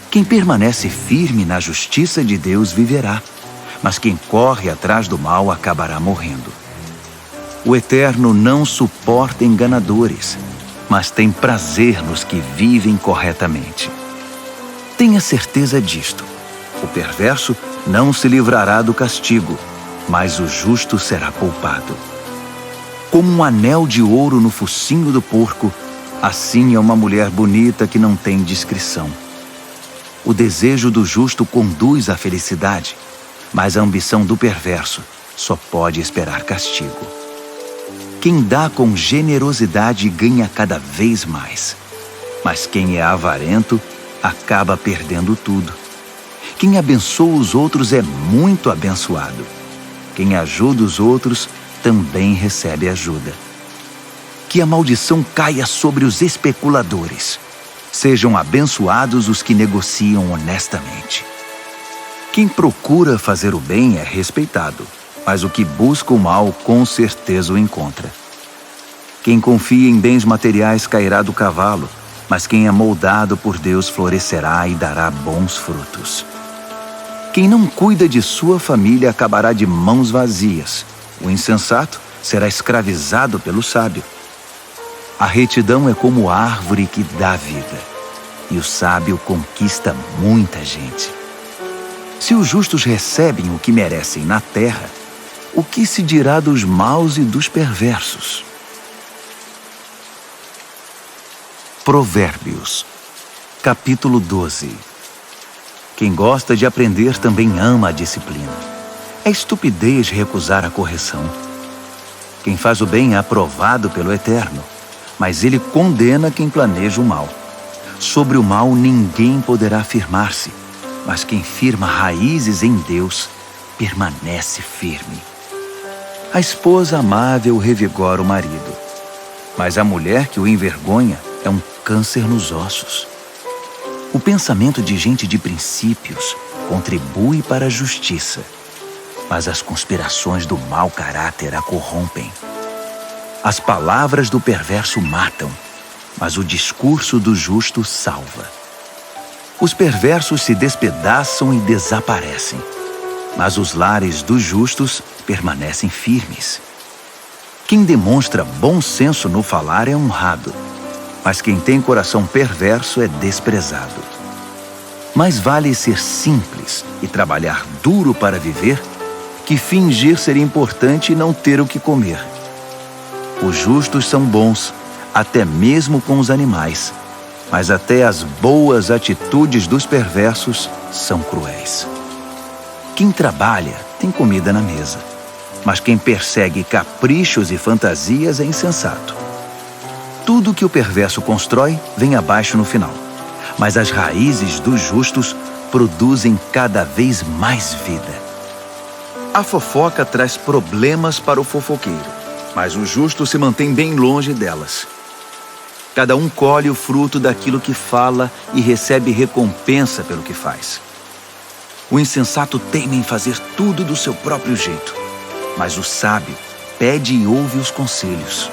Quem permanece firme na justiça de Deus viverá, mas quem corre atrás do mal acabará morrendo. O Eterno não suporta enganadores, mas tem prazer nos que vivem corretamente. Tenha certeza disto: o perverso não se livrará do castigo, mas o justo será poupado. Como um anel de ouro no focinho do porco, assim é uma mulher bonita que não tem discrição. O desejo do justo conduz à felicidade, mas a ambição do perverso só pode esperar castigo. Quem dá com generosidade ganha cada vez mais, mas quem é avarento acaba perdendo tudo. Quem abençoa os outros é muito abençoado. Quem ajuda os outros também recebe ajuda. Que a maldição caia sobre os especuladores. Sejam abençoados os que negociam honestamente. Quem procura fazer o bem é respeitado, mas o que busca o mal com certeza o encontra. Quem confia em bens materiais cairá do cavalo, mas quem é moldado por Deus florescerá e dará bons frutos. Quem não cuida de sua família acabará de mãos vazias. O insensato será escravizado pelo sábio. A retidão é como árvore que dá vida, e o sábio conquista muita gente. Se os justos recebem o que merecem na terra, o que se dirá dos maus e dos perversos? Provérbios, capítulo 12. Quem gosta de aprender também ama a disciplina. É estupidez recusar a correção. Quem faz o bem é aprovado pelo Eterno, mas ele condena quem planeja o mal. Sobre o mal ninguém poderá firmar-se, mas quem firma raízes em Deus permanece firme. A esposa amável revigora o marido, mas a mulher que o envergonha é um câncer nos ossos. O pensamento de gente de princípios contribui para a justiça, mas as conspirações do mau caráter a corrompem. As palavras do perverso matam, mas o discurso do justo salva. Os perversos se despedaçam e desaparecem, mas os lares dos justos permanecem firmes. Quem demonstra bom senso no falar é honrado, mas quem tem coração perverso é desprezado. Mais vale ser simples e trabalhar duro para viver que fingir ser importante e não ter o que comer. Os justos são bons, até mesmo com os animais, mas até as boas atitudes dos perversos são cruéis. Quem trabalha tem comida na mesa, mas quem persegue caprichos e fantasias é insensato. Tudo que o perverso constrói vem abaixo no final, mas as raízes dos justos produzem cada vez mais vida. A fofoca traz problemas para o fofoqueiro, mas o justo se mantém bem longe delas. Cada um colhe o fruto daquilo que fala e recebe recompensa pelo que faz. O insensato teima em fazer tudo do seu próprio jeito, mas o sábio pede e ouve os conselhos.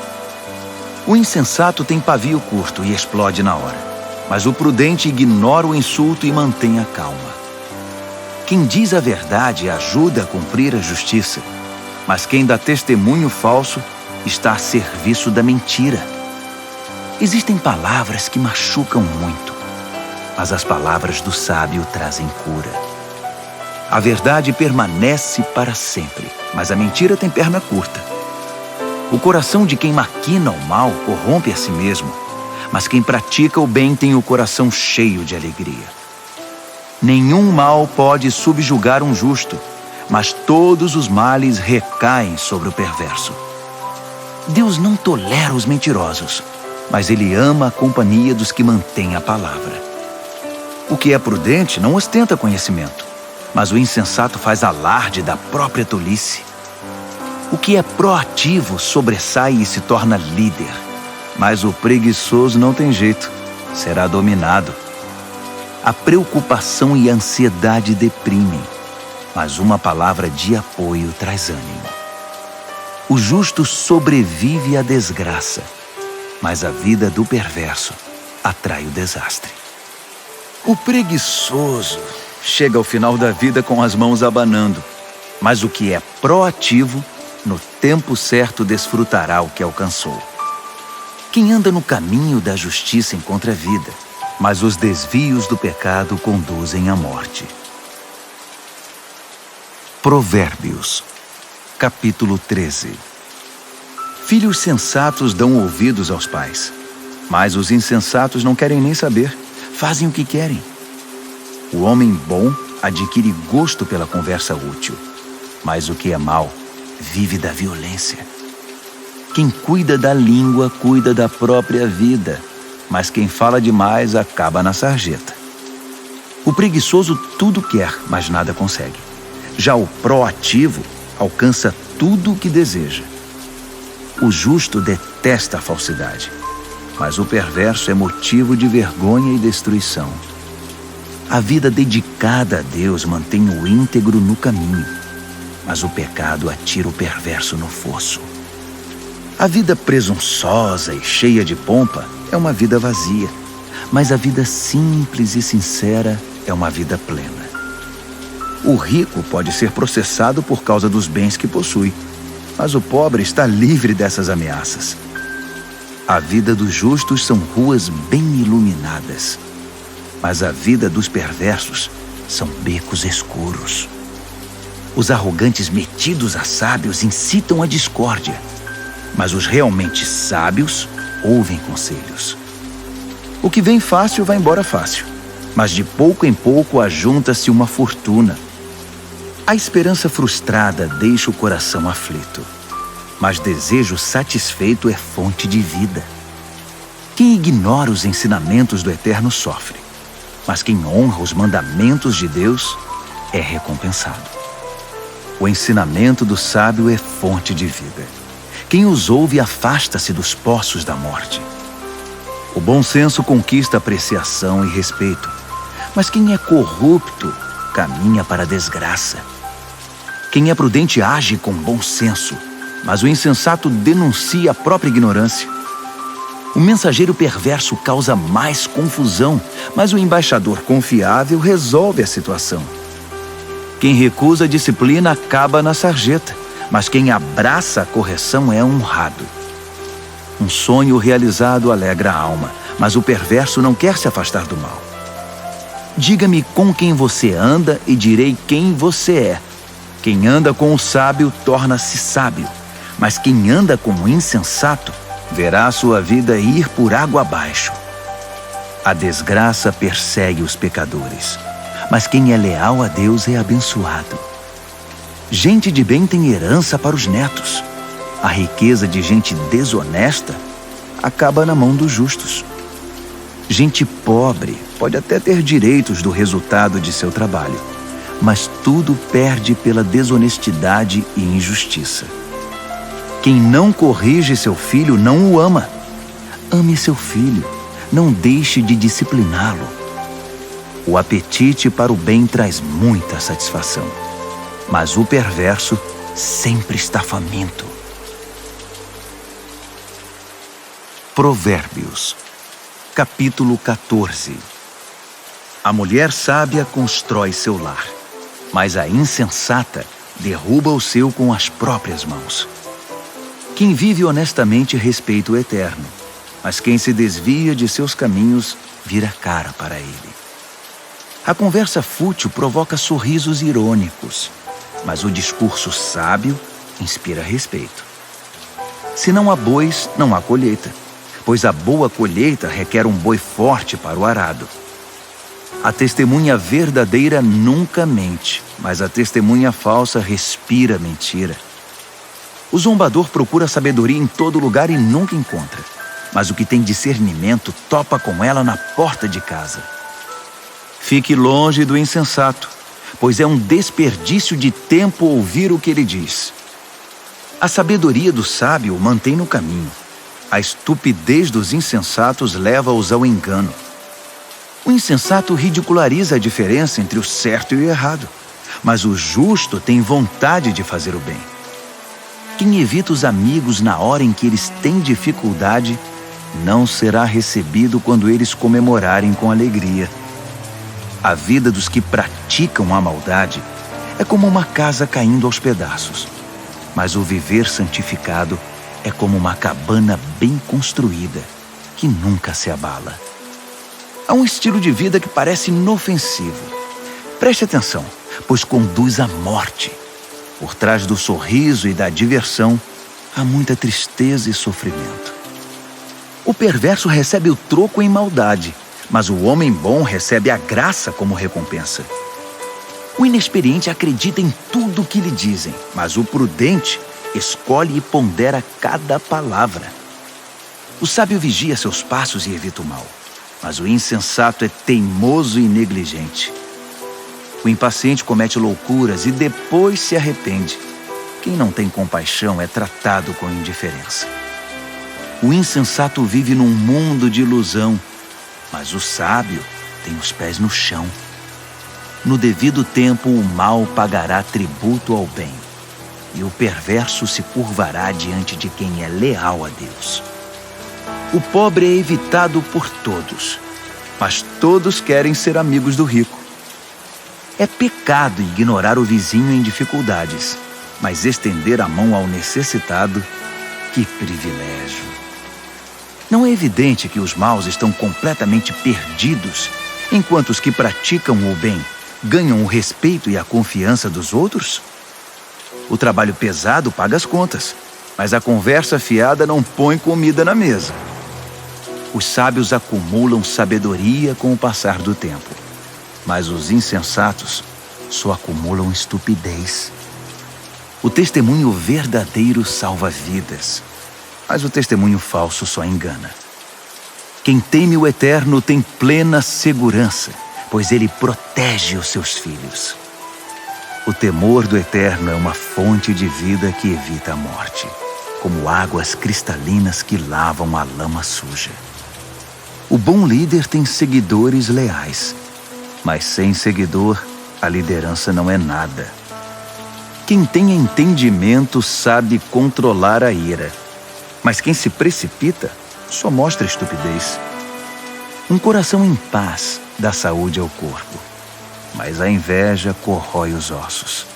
O insensato tem pavio curto e explode na hora, mas o prudente ignora o insulto e mantém a calma. Quem diz a verdade ajuda a cumprir a justiça, mas quem dá testemunho falso está a serviço da mentira. Existem palavras que machucam muito, mas as palavras do sábio trazem cura. A verdade permanece para sempre, mas a mentira tem perna curta. O coração de quem maquina o mal corrompe a si mesmo, mas quem pratica o bem tem o coração cheio de alegria. Nenhum mal pode subjugar um justo, mas todos os males recaem sobre o perverso. Deus não tolera os mentirosos, mas Ele ama a companhia dos que mantêm a palavra. O que é prudente não ostenta conhecimento, mas o insensato faz alarde da própria tolice. O que é proativo sobressai e se torna líder, mas o preguiçoso não tem jeito, será dominado. A preocupação e a ansiedade deprimem, mas uma palavra de apoio traz ânimo. O justo sobrevive à desgraça, mas a vida do perverso atrai o desastre. O preguiçoso chega ao final da vida com as mãos abanando, mas o que é proativo, no tempo certo desfrutará o que alcançou. Quem anda no caminho da justiça encontra vida, mas os desvios do pecado conduzem à morte. Provérbios, capítulo 13. Filhos sensatos dão ouvidos aos pais, mas os insensatos não querem nem saber, fazem o que querem. O homem bom adquire gosto pela conversa útil, mas o que é mau vive da violência. Quem cuida da língua cuida da própria vida, mas quem fala demais acaba na sarjeta. O preguiçoso tudo quer, mas nada consegue. Já o proativo alcança tudo o que deseja. O justo detesta a falsidade, mas o perverso é motivo de vergonha e destruição. A vida dedicada a Deus mantém o íntegro no caminho, mas o pecado atira o perverso no fosso. A vida presunçosa e cheia de pompa é uma vida vazia, mas a vida simples e sincera é uma vida plena. O rico pode ser processado por causa dos bens que possui, mas o pobre está livre dessas ameaças. A vida dos justos são ruas bem iluminadas, mas a vida dos perversos são becos escuros. Os arrogantes metidos a sábios incitam a discórdia, mas os realmente sábios ouvem conselhos. O que vem fácil vai embora fácil, mas de pouco em pouco ajunta-se uma fortuna. A esperança frustrada deixa o coração aflito, mas desejo satisfeito é fonte de vida. Quem ignora os ensinamentos do Eterno sofre, mas quem honra os mandamentos de Deus é recompensado. O ensinamento do sábio é fonte de vida. Quem os ouve afasta-se dos poços da morte. O bom senso conquista apreciação e respeito, mas quem é corrupto caminha para a desgraça. Quem é prudente age com bom senso, mas o insensato denuncia a própria ignorância. O mensageiro perverso causa mais confusão, mas o embaixador confiável resolve a situação. Quem recusa a disciplina acaba na sarjeta, mas quem abraça a correção é honrado. Um sonho realizado alegra a alma, mas o perverso não quer se afastar do mal. Diga-me com quem você anda e direi quem você é. Quem anda com o sábio torna-se sábio, mas quem anda com o insensato verá sua vida ir por água abaixo. A desgraça persegue os pecadores, mas quem é leal a Deus é abençoado. Gente de bem tem herança para os netos. A riqueza de gente desonesta acaba na mão dos justos. Gente pobre pode até ter direitos do resultado de seu trabalho, mas tudo perde pela desonestidade e injustiça. Quem não corrige seu filho não o ama. Ame seu filho, não deixe de discipliná-lo. O apetite para o bem traz muita satisfação, mas o perverso sempre está faminto. Provérbios, capítulo 14. A mulher sábia constrói seu lar, mas a insensata derruba o seu com as próprias mãos. Quem vive honestamente respeita o Eterno, mas quem se desvia de seus caminhos vira cara para ele. A conversa fútil provoca sorrisos irônicos, mas o discurso sábio inspira respeito. Se não há bois, não há colheita, pois a boa colheita requer um boi forte para o arado. A testemunha verdadeira nunca mente, mas a testemunha falsa respira mentira. O zombador procura sabedoria em todo lugar e nunca encontra, mas o que tem discernimento topa com ela na porta de casa. Fique longe do insensato, pois é um desperdício de tempo ouvir o que ele diz. A sabedoria do sábio o mantém no caminho. A estupidez dos insensatos leva-os ao engano. O insensato ridiculariza a diferença entre o certo e o errado, mas o justo tem vontade de fazer o bem. Quem evita os amigos na hora em que eles têm dificuldade, não será recebido quando eles comemorarem com alegria. A vida dos que praticam a maldade é como uma casa caindo aos pedaços, mas o viver santificado é como uma cabana bem construída, que nunca se abala. Há um estilo de vida que parece inofensivo. Preste atenção, pois conduz à morte. Por trás do sorriso e da diversão, há muita tristeza e sofrimento. O perverso recebe o troco em maldade, mas o homem bom recebe a graça como recompensa. O inexperiente acredita em tudo o que lhe dizem, mas o prudente escolhe e pondera cada palavra. O sábio vigia seus passos e evita o mal, mas o insensato é teimoso e negligente. O impaciente comete loucuras e depois se arrepende. Quem não tem compaixão é tratado com indiferença. O insensato vive num mundo de ilusão, mas o sábio tem os pés no chão. No devido tempo, o mal pagará tributo ao bem, e o perverso se curvará diante de quem é leal a Deus. O pobre é evitado por todos, mas todos querem ser amigos do rico. É pecado ignorar o vizinho em dificuldades, mas estender a mão ao necessitado, que privilégio! Não é evidente que os maus estão completamente perdidos, enquanto os que praticam o bem ganham o respeito e a confiança dos outros? O trabalho pesado paga as contas, mas a conversa fiada não põe comida na mesa. Os sábios acumulam sabedoria com o passar do tempo, mas os insensatos só acumulam estupidez. O testemunho verdadeiro salva vidas, mas o testemunho falso só engana. Quem teme o Eterno tem plena segurança, pois ele protege os seus filhos. O temor do Eterno é uma fonte de vida que evita a morte, como águas cristalinas que lavam a lama suja. O bom líder tem seguidores leais, mas sem seguidor, a liderança não é nada. Quem tem entendimento sabe controlar a ira, mas quem se precipita só mostra estupidez. Um coração em paz dá saúde ao corpo, mas a inveja corrói os ossos.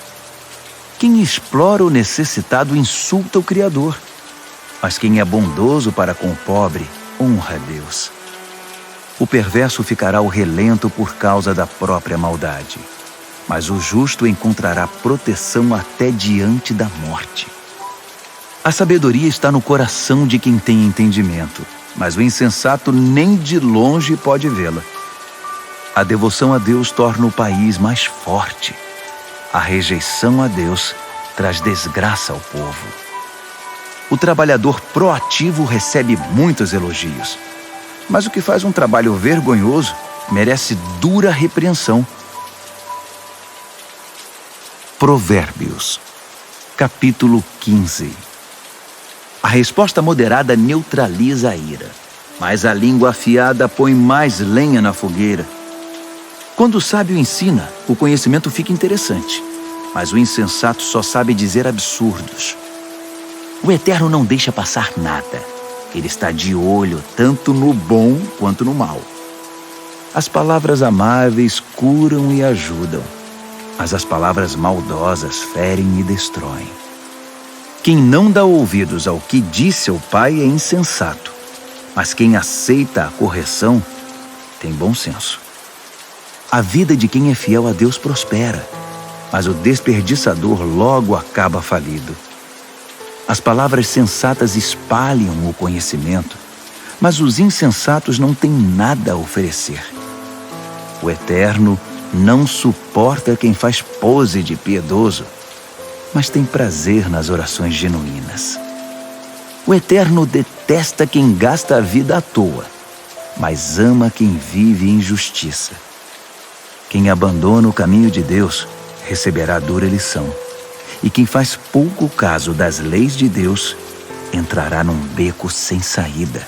Quem explora o necessitado insulta o Criador, mas quem é bondoso para com o pobre honra a Deus. O perverso ficará ao relento por causa da própria maldade, mas o justo encontrará proteção até diante da morte. A sabedoria está no coração de quem tem entendimento, mas o insensato nem de longe pode vê-la. A devoção a Deus torna o país mais forte. A rejeição a Deus traz desgraça ao povo. O trabalhador proativo recebe muitos elogios, mas o que faz um trabalho vergonhoso merece dura repreensão. Provérbios, capítulo 15. A resposta moderada neutraliza a ira, mas a língua afiada põe mais lenha na fogueira. Quando o sábio ensina, o conhecimento fica interessante, mas o insensato só sabe dizer absurdos. O Eterno não deixa passar nada. Ele está de olho tanto no bom quanto no mal. As palavras amáveis curam e ajudam, mas as palavras maldosas ferem e destroem. Quem não dá ouvidos ao que diz seu pai é insensato, mas quem aceita a correção tem bom senso. A vida de quem é fiel a Deus prospera, mas o desperdiçador logo acaba falido. As palavras sensatas espalham o conhecimento, mas os insensatos não têm nada a oferecer. O Eterno não suporta quem faz pose de piedoso, mas tem prazer nas orações genuínas. O Eterno detesta quem gasta a vida à toa, mas ama quem vive em justiça. Quem abandona o caminho de Deus receberá dura lição, e quem faz pouco caso das leis de Deus entrará num beco sem saída.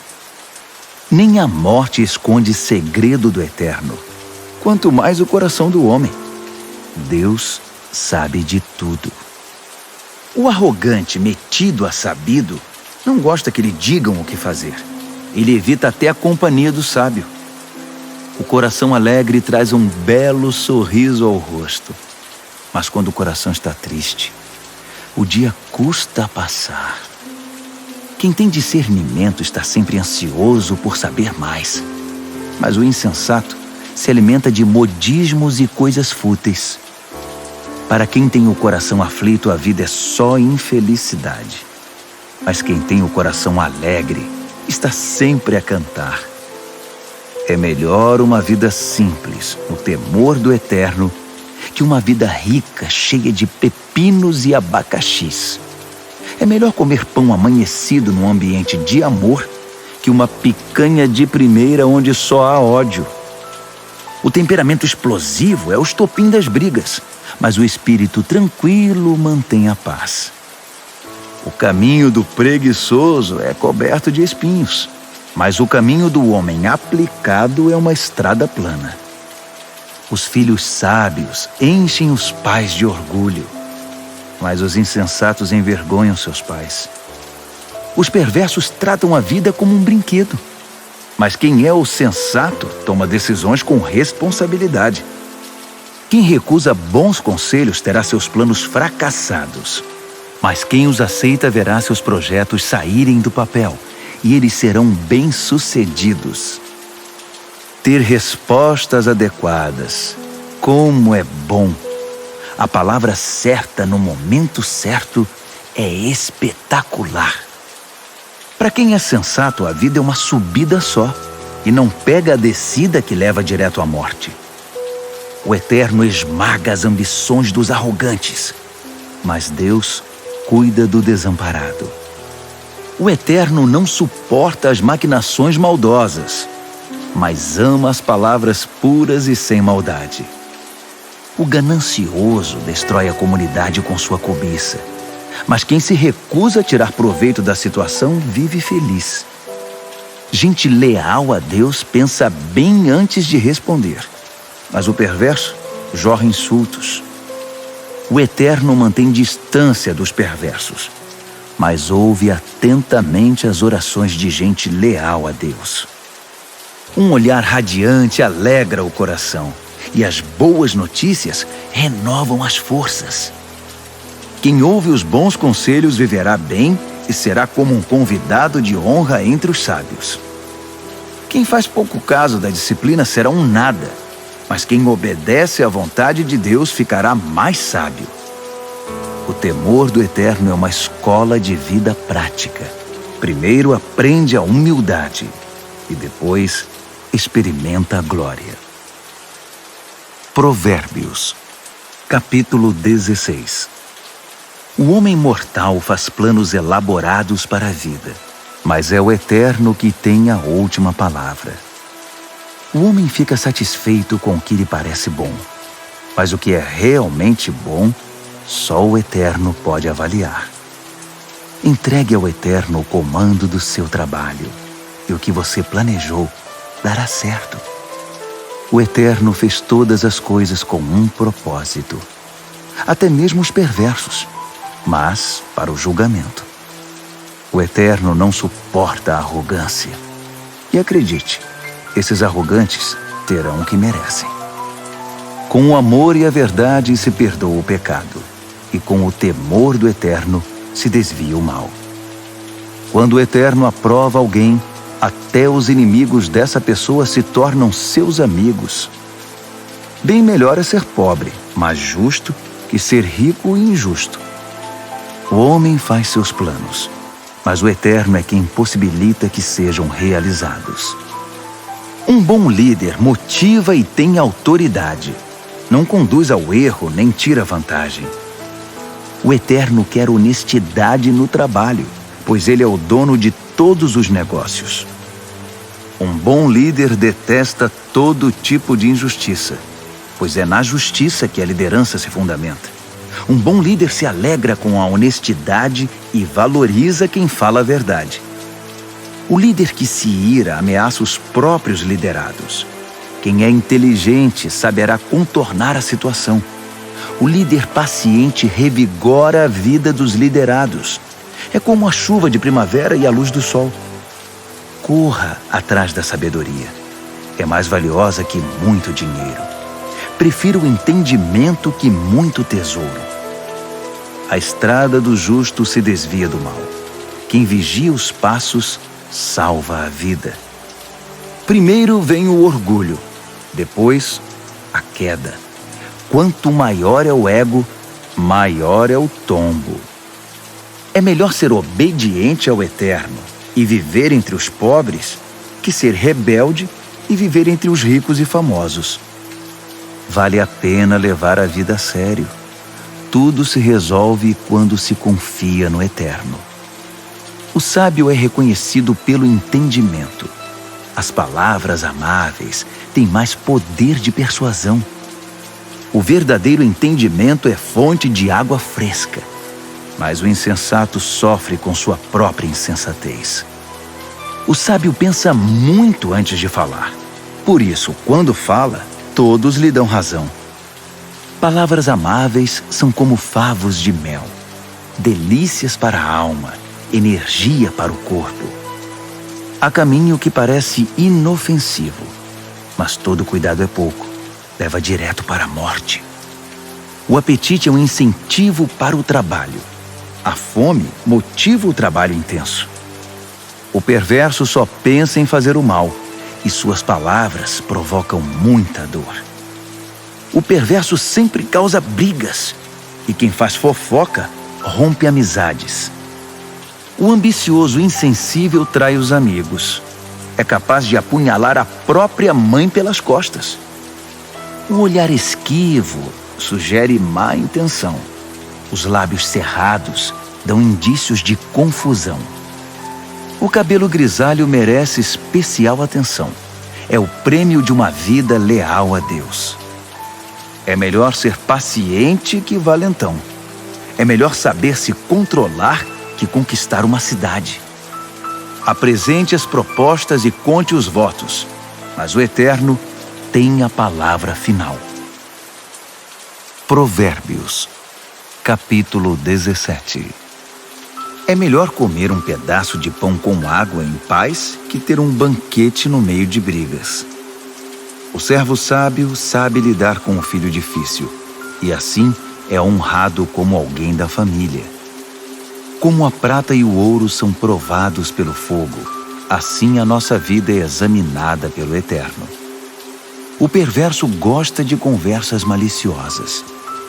Nem a morte esconde segredo do Eterno, quanto mais o coração do homem. Deus sabe de tudo. O arrogante, metido a sabido, não gosta que lhe digam o que fazer. Ele evita até a companhia do sábio. O coração alegre traz um belo sorriso ao rosto, mas quando o coração está triste, o dia custa a passar. Quem tem discernimento está sempre ansioso por saber mais, mas o insensato se alimenta de modismos e coisas fúteis. Para quem tem o coração aflito, a vida é só infelicidade. Mas quem tem o coração alegre está sempre a cantar. É melhor uma vida simples, no temor do Eterno, que uma vida rica, cheia de pepinos e abacaxis. É melhor comer pão amanhecido num ambiente de amor que uma picanha de primeira onde só há ódio. O temperamento explosivo é o estopim das brigas, mas o espírito tranquilo mantém a paz. O caminho do preguiçoso é coberto de espinhos, mas o caminho do homem aplicado é uma estrada plana. Os filhos sábios enchem os pais de orgulho, mas os insensatos envergonham seus pais. Os perversos tratam a vida como um brinquedo, mas quem é o sensato toma decisões com responsabilidade. Quem recusa bons conselhos terá seus planos fracassados, mas quem os aceita verá seus projetos saírem do papel e eles serão bem-sucedidos. Ter respostas adequadas, como é bom! A palavra certa no momento certo é espetacular. Para quem é sensato, a vida é uma subida só e não pega a descida que leva direto à morte. O Eterno esmaga as ambições dos arrogantes, mas Deus cuida do desamparado. O Eterno não suporta as maquinações maldosas, mas ama as palavras puras e sem maldade. O ganancioso destrói a comunidade com sua cobiça, mas quem se recusa a tirar proveito da situação vive feliz. Gente leal a Deus pensa bem antes de responder, mas o perverso jorra insultos. O Eterno mantém distância dos perversos, mas ouve atentamente as orações de gente leal a Deus. Um olhar radiante alegra o coração, e as boas notícias renovam as forças. Quem ouve os bons conselhos viverá bem e será como um convidado de honra entre os sábios. Quem faz pouco caso da disciplina será um nada, mas quem obedece à vontade de Deus ficará mais sábio. O temor do Eterno é uma escola de vida prática. Primeiro aprende a humildade e depois experimenta a glória. Provérbios, capítulo 16. O homem mortal faz planos elaborados para a vida, mas é o Eterno que tem a última palavra. O homem fica satisfeito com o que lhe parece bom, mas o que é realmente bom, só o Eterno pode avaliar. Entregue ao Eterno o comando do seu trabalho, e o que você planejou dará certo. O Eterno fez todas as coisas com um propósito, até mesmo os perversos, mas para o julgamento. O Eterno não suporta a arrogância. E acredite, esses arrogantes terão o que merecem. Com o amor e a verdade se perdoa o pecado, e com o temor do Eterno se desvia o mal. Quando o Eterno aprova alguém, até os inimigos dessa pessoa se tornam seus amigos. Bem melhor é ser pobre, mas justo, que ser rico e injusto. O homem faz seus planos, mas o Eterno é quem possibilita que sejam realizados. Um bom líder motiva e tem autoridade. Não conduz ao erro nem tira vantagem. O Eterno quer honestidade no trabalho, pois Ele é o dono de todos os negócios. Um bom líder detesta todo tipo de injustiça, pois é na justiça que a liderança se fundamenta. Um bom líder se alegra com a honestidade e valoriza quem fala a verdade. O líder que se ira ameaça os próprios liderados. Quem é inteligente saberá contornar a situação. O líder paciente revigora a vida dos liderados. É como a chuva de primavera e a luz do sol. Corra atrás da sabedoria. É mais valiosa que muito dinheiro. Prefira o entendimento que muito tesouro. A estrada do justo se desvia do mal. Quem vigia os passos salva a vida. Primeiro vem o orgulho, depois a queda. Quanto maior é o ego, maior é o tombo. É melhor ser obediente ao Eterno e viver entre os pobres que ser rebelde e viver entre os ricos e famosos. Vale a pena levar a vida a sério. Tudo se resolve quando se confia no Eterno. O sábio é reconhecido pelo entendimento. As palavras amáveis têm mais poder de persuasão. O verdadeiro entendimento é fonte de água fresca, mas o insensato sofre com sua própria insensatez. O sábio pensa muito antes de falar. Por isso, quando fala, todos lhe dão razão. Palavras amáveis são como favos de mel, delícias para a alma, energia para o corpo. Há caminho que parece inofensivo, mas todo cuidado é pouco, leva direto para a morte. O apetite é um incentivo para o trabalho. A fome motiva o trabalho intenso. O perverso só pensa em fazer o mal, e suas palavras provocam muita dor. O perverso sempre causa brigas, e quem faz fofoca rompe amizades. O ambicioso insensível trai os amigos. É capaz de apunhalar a própria mãe pelas costas. O olhar esquivo sugere má intenção. Os lábios cerrados dão indícios de confusão. O cabelo grisalho merece especial atenção. É o prêmio de uma vida leal a Deus. É melhor ser paciente que valentão. É melhor saber se controlar que conquistar uma cidade. Apresente as propostas e conte os votos, mas o Eterno tem a palavra final. Provérbios, capítulo 17. É melhor comer um pedaço de pão com água em paz que ter um banquete no meio de brigas. O servo sábio sabe lidar com o filho difícil, e assim é honrado como alguém da família. Como a prata e o ouro são provados pelo fogo, assim a nossa vida é examinada pelo Eterno. O perverso gosta de conversas maliciosas,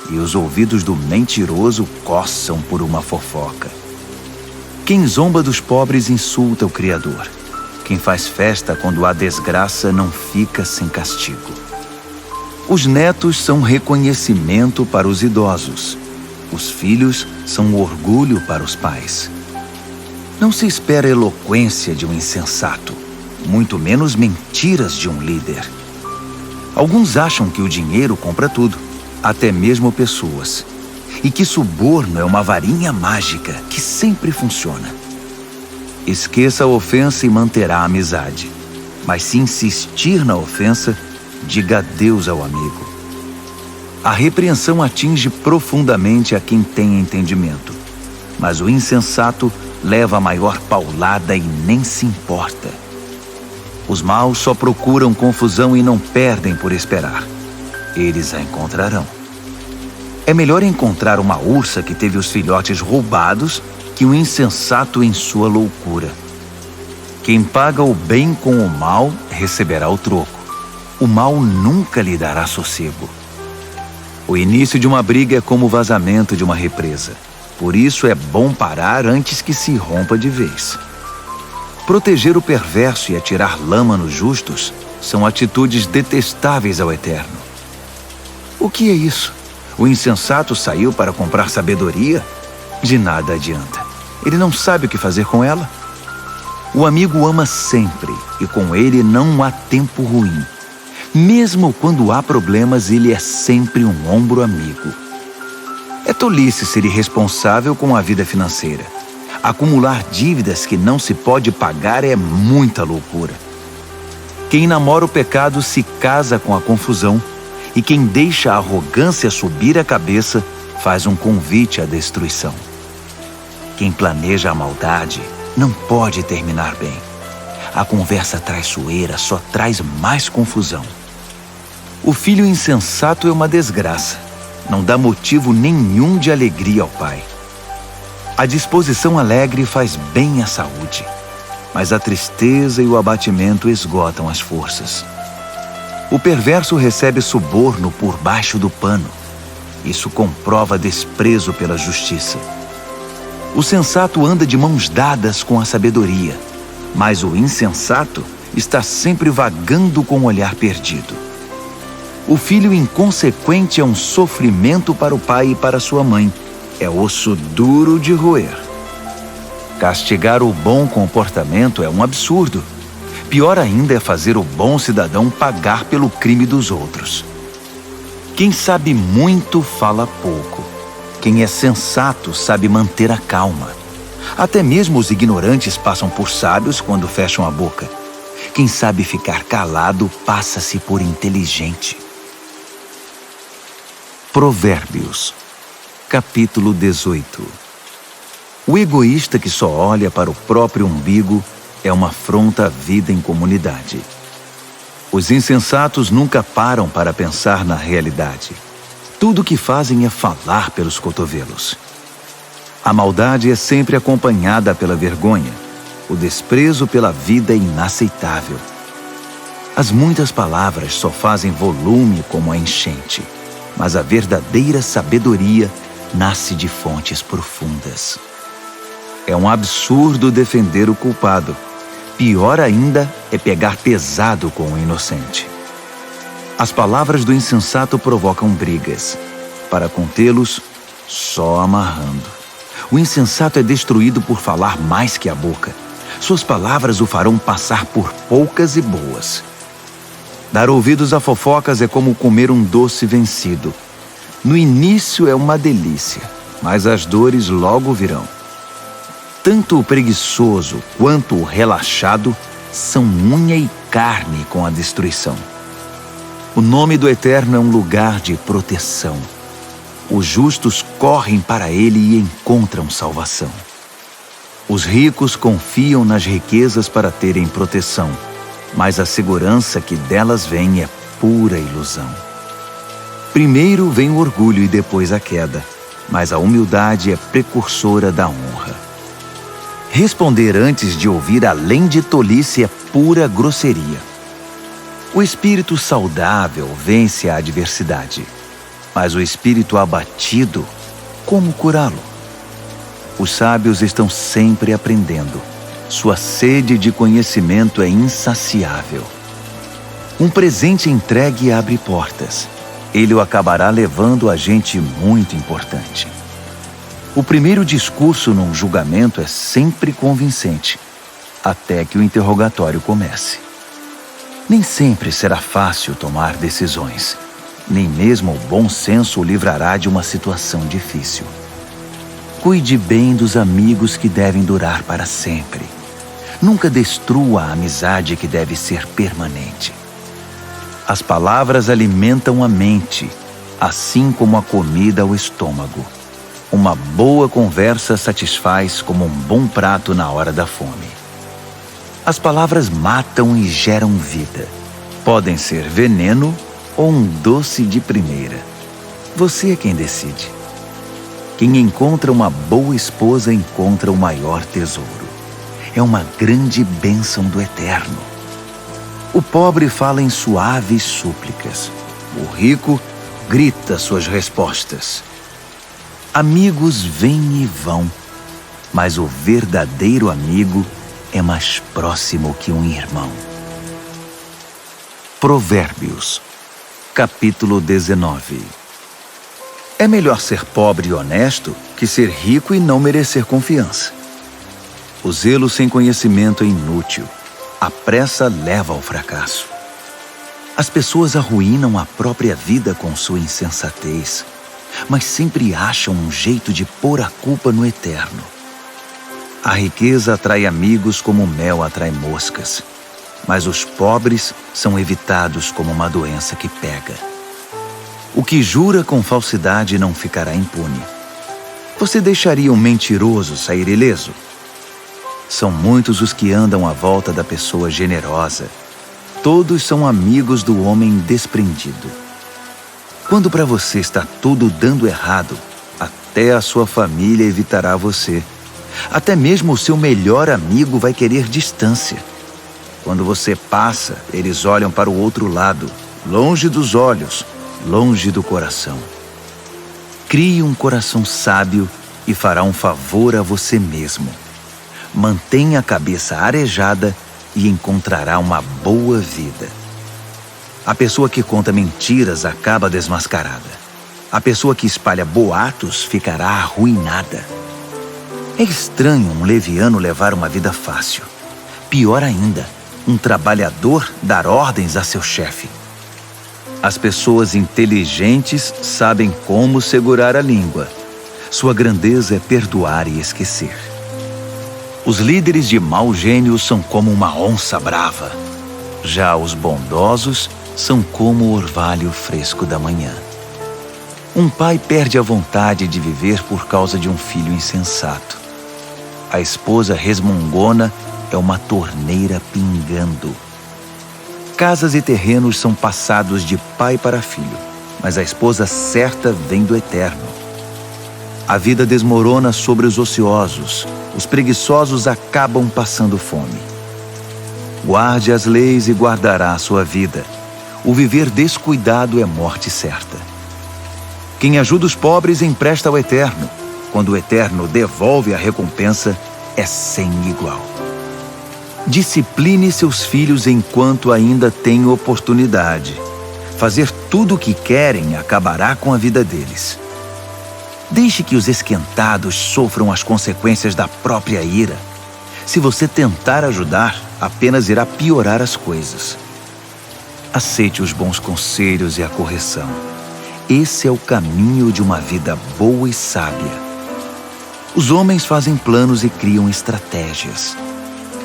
e os ouvidos do mentiroso coçam por uma fofoca. Quem zomba dos pobres insulta o Criador. Quem faz festa quando há desgraça não fica sem castigo. Os netos são reconhecimento para os idosos. Os filhos são orgulho para os pais. Não se espera eloquência de um insensato, muito menos mentiras de um líder. Alguns acham que o dinheiro compra tudo, até mesmo pessoas, e que suborno é uma varinha mágica que sempre funciona. Esqueça a ofensa e manterá a amizade, mas se insistir na ofensa, diga adeus ao amigo. A repreensão atinge profundamente a quem tem entendimento, mas o insensato leva a maior paulada e nem se importa. Os maus só procuram confusão e não perdem por esperar. Eles a encontrarão. É melhor encontrar uma ursa que teve os filhotes roubados que um insensato em sua loucura. Quem paga o bem com o mal receberá o troco. O mal nunca lhe dará sossego. O início de uma briga é como o vazamento de uma represa. Por isso é bom parar antes que se rompa de vez. Proteger o perverso e atirar lama nos justos são atitudes detestáveis ao Eterno. O que é isso? O insensato saiu para comprar sabedoria? De nada adianta. Ele não sabe o que fazer com ela. O amigo ama sempre, e com ele não há tempo ruim. Mesmo quando há problemas, ele é sempre um ombro amigo. É tolice ser irresponsável com a vida financeira. Acumular dívidas que não se pode pagar é muita loucura. Quem namora o pecado se casa com a confusão, e quem deixa a arrogância subir a cabeça faz um convite à destruição. Quem planeja a maldade não pode terminar bem. A conversa traiçoeira só traz mais confusão. O filho insensato é uma desgraça. Não dá motivo nenhum de alegria ao pai. A disposição alegre faz bem à saúde, mas a tristeza e o abatimento esgotam as forças. O perverso recebe suborno por baixo do pano. Isso comprova desprezo pela justiça. O sensato anda de mãos dadas com a sabedoria, mas o insensato está sempre vagando com o olhar perdido. O filho inconsequente é um sofrimento para o pai e para sua mãe. É osso duro de roer. Castigar o bom comportamento é um absurdo. Pior ainda é fazer o bom cidadão pagar pelo crime dos outros. Quem sabe muito fala pouco, Quem é sensato sabe manter a calma. Até mesmo os ignorantes passam por sábios quando fecham a boca. Quem sabe ficar calado passa-se por inteligente. Provérbios, capítulo 18. O egoísta que só olha para o próprio umbigo é uma afronta à vida em comunidade. Os insensatos nunca param para pensar na realidade. Tudo o que fazem é falar pelos cotovelos. A maldade é sempre acompanhada pela vergonha. O desprezo pela vida é inaceitável. As muitas palavras só fazem volume como a enchente, mas a verdadeira sabedoria nasce de fontes profundas. É um absurdo defender o culpado. Pior ainda é pegar pesado com o inocente. As palavras do insensato provocam brigas. Para contê-los, só amarrando. O insensato é destruído por falar mais que a boca. Suas palavras o farão passar por poucas e boas. Dar ouvidos a fofocas é como comer um doce vencido. No início é uma delícia, mas as dores logo virão. Tanto o preguiçoso quanto o relaxado são unha e carne com a destruição. O nome do Eterno é um lugar de proteção. Os justos correm para ele e encontram salvação. Os ricos confiam nas riquezas para terem proteção, mas a segurança que delas vem é pura ilusão. Primeiro vem o orgulho e depois a queda, mas a humildade é precursora da honra. Responder antes de ouvir além de tolice é pura grosseria. O espírito saudável vence a adversidade, mas o espírito abatido, como curá-lo? Os sábios estão sempre aprendendo. Sua sede de conhecimento é insaciável. Um presente entregue abre portas. Ele o acabará levando a gente muito importante. O primeiro discurso num julgamento é sempre convincente, até que o interrogatório comece. Nem sempre será fácil tomar decisões. Nem mesmo o bom senso o livrará de uma situação difícil. Cuide bem dos amigos que devem durar para sempre. Nunca destrua a amizade que deve ser permanente. As palavras alimentam a mente, assim como a comida o estômago. Uma boa conversa satisfaz como um bom prato na hora da fome. As palavras matam e geram vida. Podem ser veneno ou um doce de primeira. Você é quem decide. Quem encontra uma boa esposa encontra o maior tesouro. É uma grande bênção do Eterno. O pobre fala em suaves súplicas. O rico grita suas respostas. Amigos vêm e vão, mas o verdadeiro amigo é mais próximo que um irmão. Provérbios, capítulo 19. É melhor ser pobre e honesto que ser rico e não merecer confiança. O zelo sem conhecimento é inútil. A pressa leva ao fracasso. As pessoas arruinam a própria vida com sua insensatez, mas sempre acham um jeito de pôr a culpa no Eterno. A riqueza atrai amigos como o mel atrai moscas, mas os pobres são evitados como uma doença que pega. O que jura com falsidade não ficará impune. Você deixaria um mentiroso sair ileso? São muitos os que andam à volta da pessoa generosa. Todos são amigos do homem desprendido. Quando para você está tudo dando errado, até a sua família evitará você. Até mesmo o seu melhor amigo vai querer distância. Quando você passa, eles olham para o outro lado, longe dos olhos, longe do coração. Crie um coração sábio e fará um favor a você mesmo. Mantenha a cabeça arejada e encontrará uma boa vida. A pessoa que conta mentiras acaba desmascarada. A pessoa que espalha boatos ficará arruinada. É estranho um leviano levar uma vida fácil. Pior ainda, um trabalhador dar ordens a seu chefe. As pessoas inteligentes sabem como segurar a língua, Sua grandeza é perdoar e esquecer. Os líderes de mau gênio são como uma onça brava. Já os bondosos são como o orvalho fresco da manhã. Um pai perde a vontade de viver por causa de um filho insensato. A esposa resmungona é uma torneira pingando. Casas e terrenos são passados de pai para filho, mas a esposa certa vem do Eterno. A vida desmorona sobre os ociosos, os preguiçosos acabam passando fome. Guarde as leis e guardará a sua vida. O viver descuidado é morte certa. Quem ajuda os pobres empresta ao Eterno. Quando o Eterno devolve a recompensa, é sem igual. Discipline seus filhos enquanto ainda têm oportunidade. Fazer tudo o que querem acabará com a vida deles. Deixe que os esquentados sofram as consequências da própria ira. Se você tentar ajudar, apenas irá piorar as coisas. Aceite os bons conselhos e a correção. Esse é o caminho de uma vida boa e sábia. Os homens fazem planos e criam estratégias,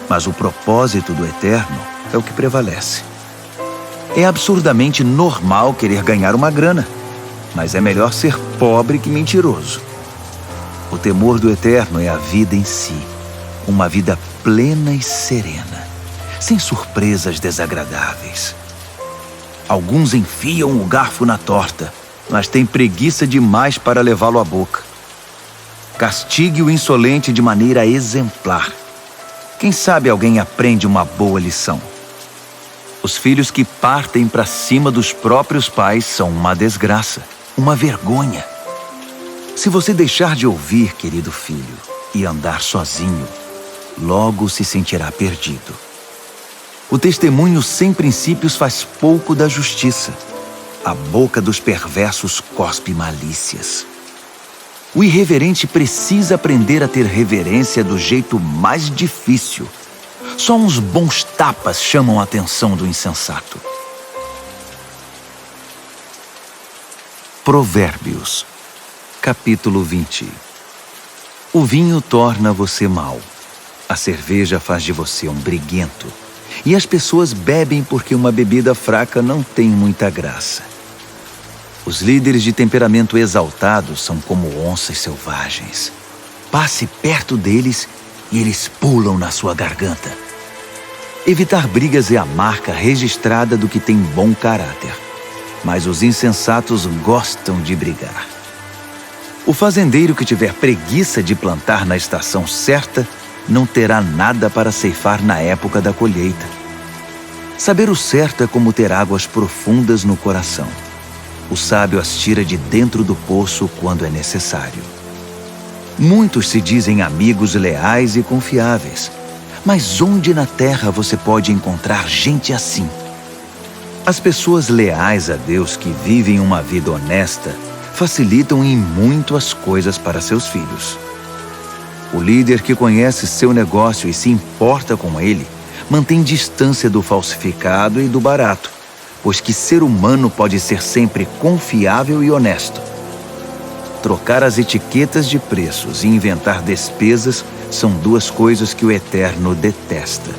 mas o propósito do Eterno é o que prevalece. É absurdamente normal querer ganhar uma grana, mas é melhor ser pobre que mentiroso. O temor do Eterno é a vida em si, uma vida plena e serena, sem surpresas desagradáveis. Alguns enfiam o garfo na torta, mas têm preguiça demais para levá-lo à boca. Castigue o insolente de maneira exemplar. Quem sabe alguém aprende uma boa lição. Os filhos que partem para cima dos próprios pais são uma desgraça, uma vergonha. Se você deixar de ouvir, querido filho, e andar sozinho, logo se sentirá perdido. O testemunho sem princípios faz pouco da justiça. A boca dos perversos cospe malícias. O irreverente precisa aprender a ter reverência do jeito mais difícil. Só uns bons tapas chamam a atenção do insensato. Provérbios, capítulo 20. O vinho torna você mau. A cerveja faz de você um briguento. E as pessoas bebem porque uma bebida fraca não tem muita graça. Os líderes de temperamento exaltado são como onças selvagens. Passe perto deles e eles pulam na sua garganta. Evitar brigas é a marca registrada do que tem bom caráter. Mas os insensatos gostam de brigar. O fazendeiro que tiver preguiça de plantar na estação certa não terá nada para ceifar na época da colheita. Saber o certo é como ter águas profundas no coração. O sábio as tira de dentro do poço quando é necessário. Muitos se dizem amigos leais e confiáveis, mas onde na terra você pode encontrar gente assim? As pessoas leais a Deus que vivem uma vida honesta facilitam em muito as coisas para seus filhos. O líder que conhece seu negócio e se importa com ele mantém distância do falsificado e do barato, pois que ser humano pode ser sempre confiável e honesto. Trocar as etiquetas de preços e inventar despesas são duas coisas que o Eterno detesta.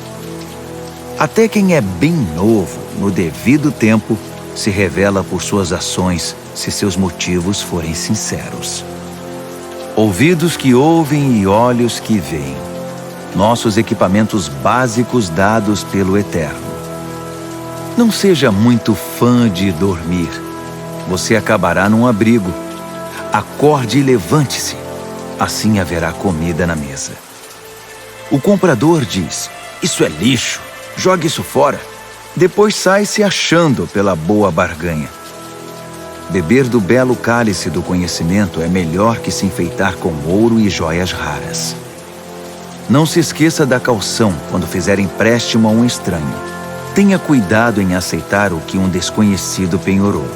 Até quem é bem novo, no devido tempo, se revela por suas ações se seus motivos forem sinceros. Ouvidos que ouvem e olhos que veem. Nossos equipamentos básicos dados pelo Eterno. Não seja muito fã de dormir. Você acabará num abrigo. Acorde e levante-se. Assim haverá comida na mesa. O comprador diz: "Isso é lixo. Jogue isso fora." Depois sai se achando pela boa barganha. Beber do belo cálice do conhecimento é melhor que se enfeitar com ouro e joias raras. Não se esqueça da caução quando fizer empréstimo a um estranho. Tenha cuidado em aceitar o que um desconhecido penhorou.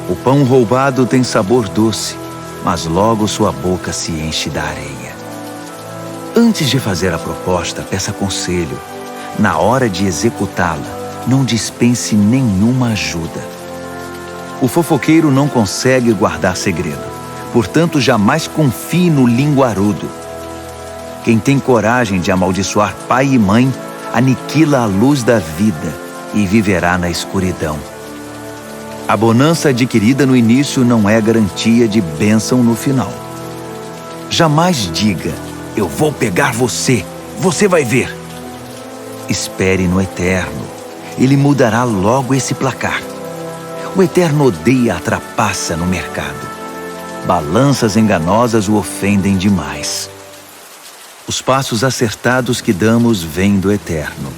O pão roubado tem sabor doce, mas logo sua boca se enche da areia. Antes de fazer a proposta, peça conselho. Na hora de executá-la, não dispense nenhuma ajuda. O fofoqueiro não consegue guardar segredo, Portanto, jamais confie no linguarudo. Quem tem coragem de amaldiçoar pai e mãe, aniquila a luz da vida e viverá na escuridão. A bonança adquirida no início não é garantia de bênção no final. Jamais diga, eu vou pegar você, você vai ver. Espere no Eterno, Ele mudará logo esse placar. O Eterno odeia a trapaça no mercado. Balanças enganosas o ofendem demais. Os passos acertados que damos vêm do Eterno.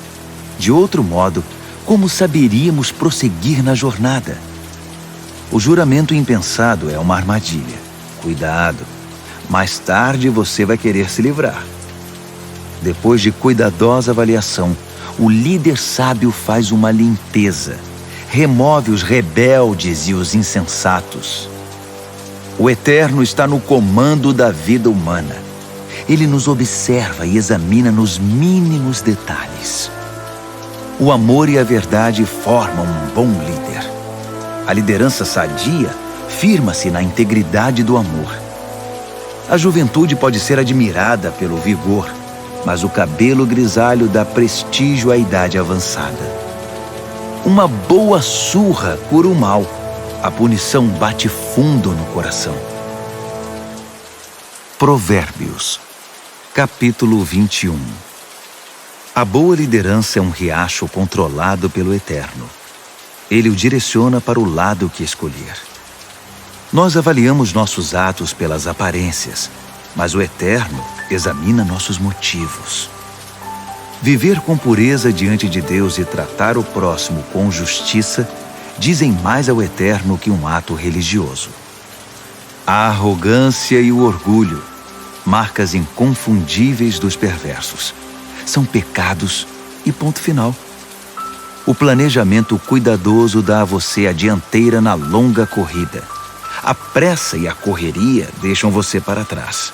De outro modo, como saberíamos prosseguir na jornada? O juramento impensado é uma armadilha. Cuidado, mais tarde você vai querer se livrar. Depois de cuidadosa avaliação, o líder sábio faz uma limpeza. Remove os rebeldes e os insensatos. O Eterno está no comando da vida humana. Ele nos observa e examina nos mínimos detalhes. O amor e a verdade formam um bom líder. A liderança sadia firma-se na integridade do amor. A juventude pode ser admirada pelo vigor, mas o cabelo grisalho dá prestígio à idade avançada. Uma boa surra cura o mal. A punição bate fundo no coração. Provérbios, capítulo 21. A boa liderança é um riacho controlado pelo Eterno. Ele o direciona para o lado que escolher. Nós avaliamos nossos atos pelas aparências, mas o Eterno examina nossos motivos. Viver com pureza diante de Deus e tratar o próximo com justiça dizem mais ao Eterno que um ato religioso. A arrogância e o orgulho, marcas inconfundíveis dos perversos, são pecados e ponto final. O planejamento cuidadoso dá a você a dianteira na longa corrida. A pressa e a correria deixam você para trás.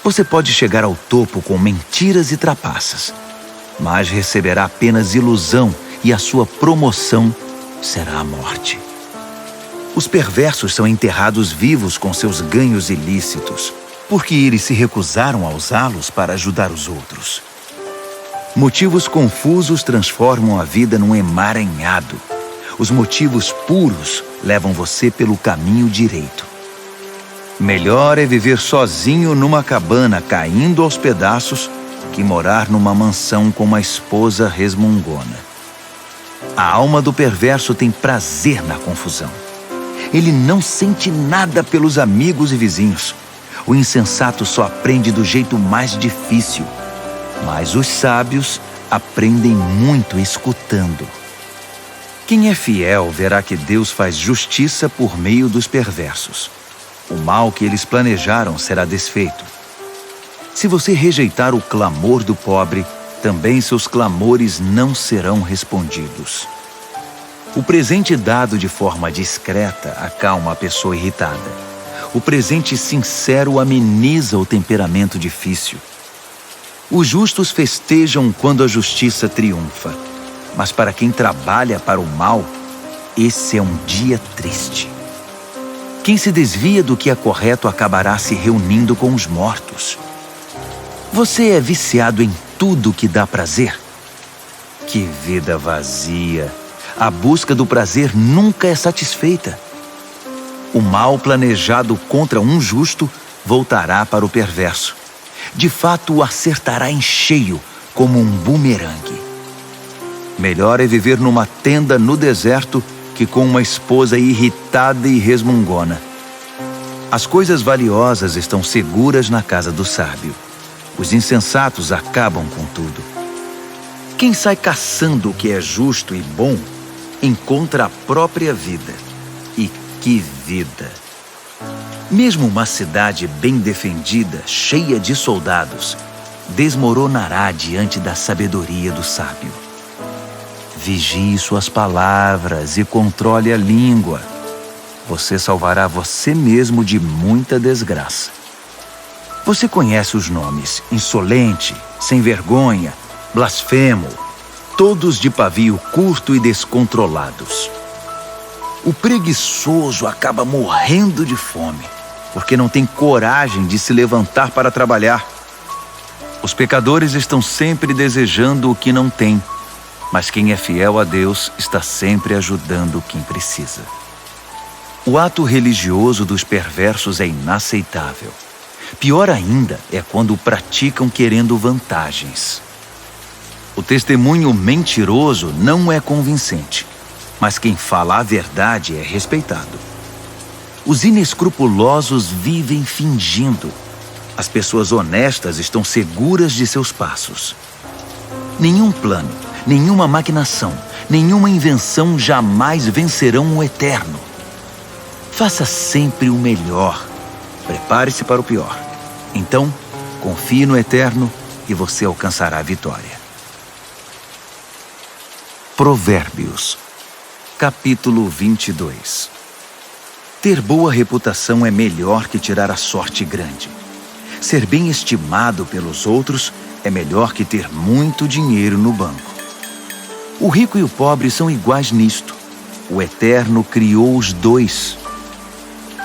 Você pode chegar ao topo com mentiras e trapaças, mas receberá apenas ilusão e a sua promoção será a morte. Os perversos são enterrados vivos com seus ganhos ilícitos, porque eles se recusaram a usá-los para ajudar os outros. Motivos confusos transformam a vida num emaranhado. Os motivos puros levam você pelo caminho direito. Melhor é viver sozinho numa cabana caindo aos pedaços que morar numa mansão com uma esposa resmungona. A alma do perverso tem prazer na confusão. Ele não sente nada pelos amigos e vizinhos. O insensato só aprende do jeito mais difícil, mas os sábios aprendem muito escutando. Quem é fiel verá que Deus faz justiça por meio dos perversos. O mal que eles planejaram será desfeito. Se você rejeitar o clamor do pobre, também seus clamores não serão respondidos. O presente dado de forma discreta acalma a pessoa irritada. O presente sincero ameniza o temperamento difícil. Os justos festejam quando a justiça triunfa, mas para quem trabalha para o mal, esse é um dia triste. Quem se desvia do que é correto acabará se reunindo com os mortos. Você é viciado em tudo que dá prazer? Que vida vazia! A busca do prazer nunca é satisfeita. O mal planejado contra um justo voltará para o perverso. De fato, o acertará em cheio, como um bumerangue. Melhor é viver numa tenda no deserto que com uma esposa irritada e resmungona. As coisas valiosas estão seguras na casa do sábio. Os insensatos acabam com tudo. Quem sai caçando o que é justo e bom, encontra a própria vida. E que vida! Mesmo uma cidade bem defendida, cheia de soldados, desmoronará diante da sabedoria do sábio. Vigie suas palavras e controle a língua. Você salvará você mesmo de muita desgraça. Você conhece os nomes insolente, sem vergonha, blasfemo, todos de pavio curto e descontrolados. O preguiçoso acaba morrendo de fome. porque não tem coragem de se levantar para trabalhar. Os pecadores estão sempre desejando o que não têm, mas quem é fiel a Deus está sempre ajudando quem precisa. O ato religioso dos perversos é inaceitável. Pior ainda é quando o praticam querendo vantagens. O testemunho mentiroso não é convincente, mas quem fala a verdade é respeitado. Os inescrupulosos vivem fingindo. As pessoas honestas estão seguras de seus passos. Nenhum plano, nenhuma maquinação, nenhuma invenção jamais vencerão o eterno. Faça sempre o melhor. Prepare-se para o pior. Então, confie no eterno e você alcançará a vitória. Provérbios, capítulo 22. Ter boa reputação é melhor que tirar a sorte grande. Ser bem estimado pelos outros é melhor que ter muito dinheiro no banco. O rico e o pobre são iguais nisto. O Eterno criou os dois.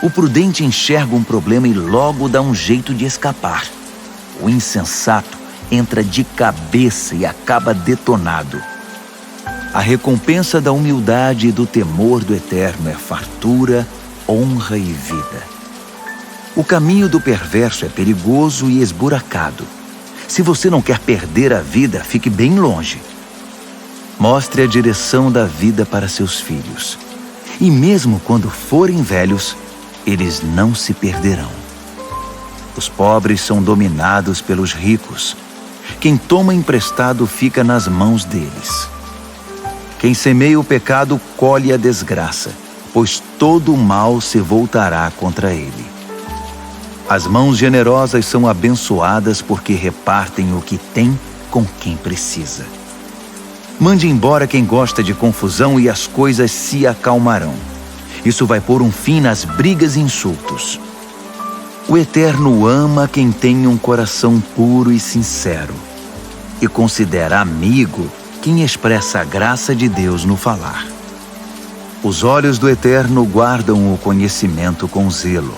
O prudente enxerga um problema e logo dá um jeito de escapar. O insensato entra de cabeça e acaba detonado. A recompensa da humildade e do temor do Eterno é fartura, honra e vida. O caminho do perverso é perigoso e esburacado. Se você não quer perder a vida, fique bem longe. Mostre a direção da vida para seus filhos. E mesmo quando forem velhos, eles não se perderão. Os pobres são dominados pelos ricos. Quem toma emprestado fica nas mãos deles. Quem semeia o pecado colhe a desgraça, pois todo o mal se voltará contra ele. As mãos generosas são abençoadas porque repartem o que tem com quem precisa. Mande embora quem gosta de confusão e as coisas se acalmarão. Isso vai pôr um fim nas brigas e insultos. O Eterno ama quem tem um coração puro e sincero, e considera amigo quem expressa a graça de Deus no falar. Os olhos do Eterno guardam o conhecimento com zelo,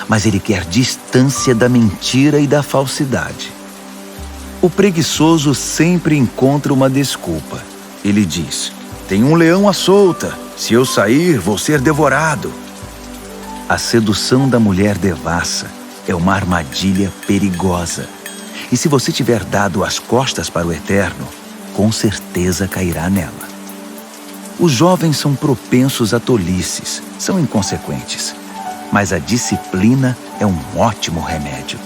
mas ele quer distância da mentira e da falsidade. O preguiçoso sempre encontra uma desculpa. Ele diz: tem um leão à solta, se eu sair, vou ser devorado. A sedução da mulher devassa é uma armadilha perigosa. E se você tiver dado as costas para o Eterno, com certeza cairá nela. Os jovens são propensos a tolices, são inconsequentes. Mas a disciplina é um ótimo remédio.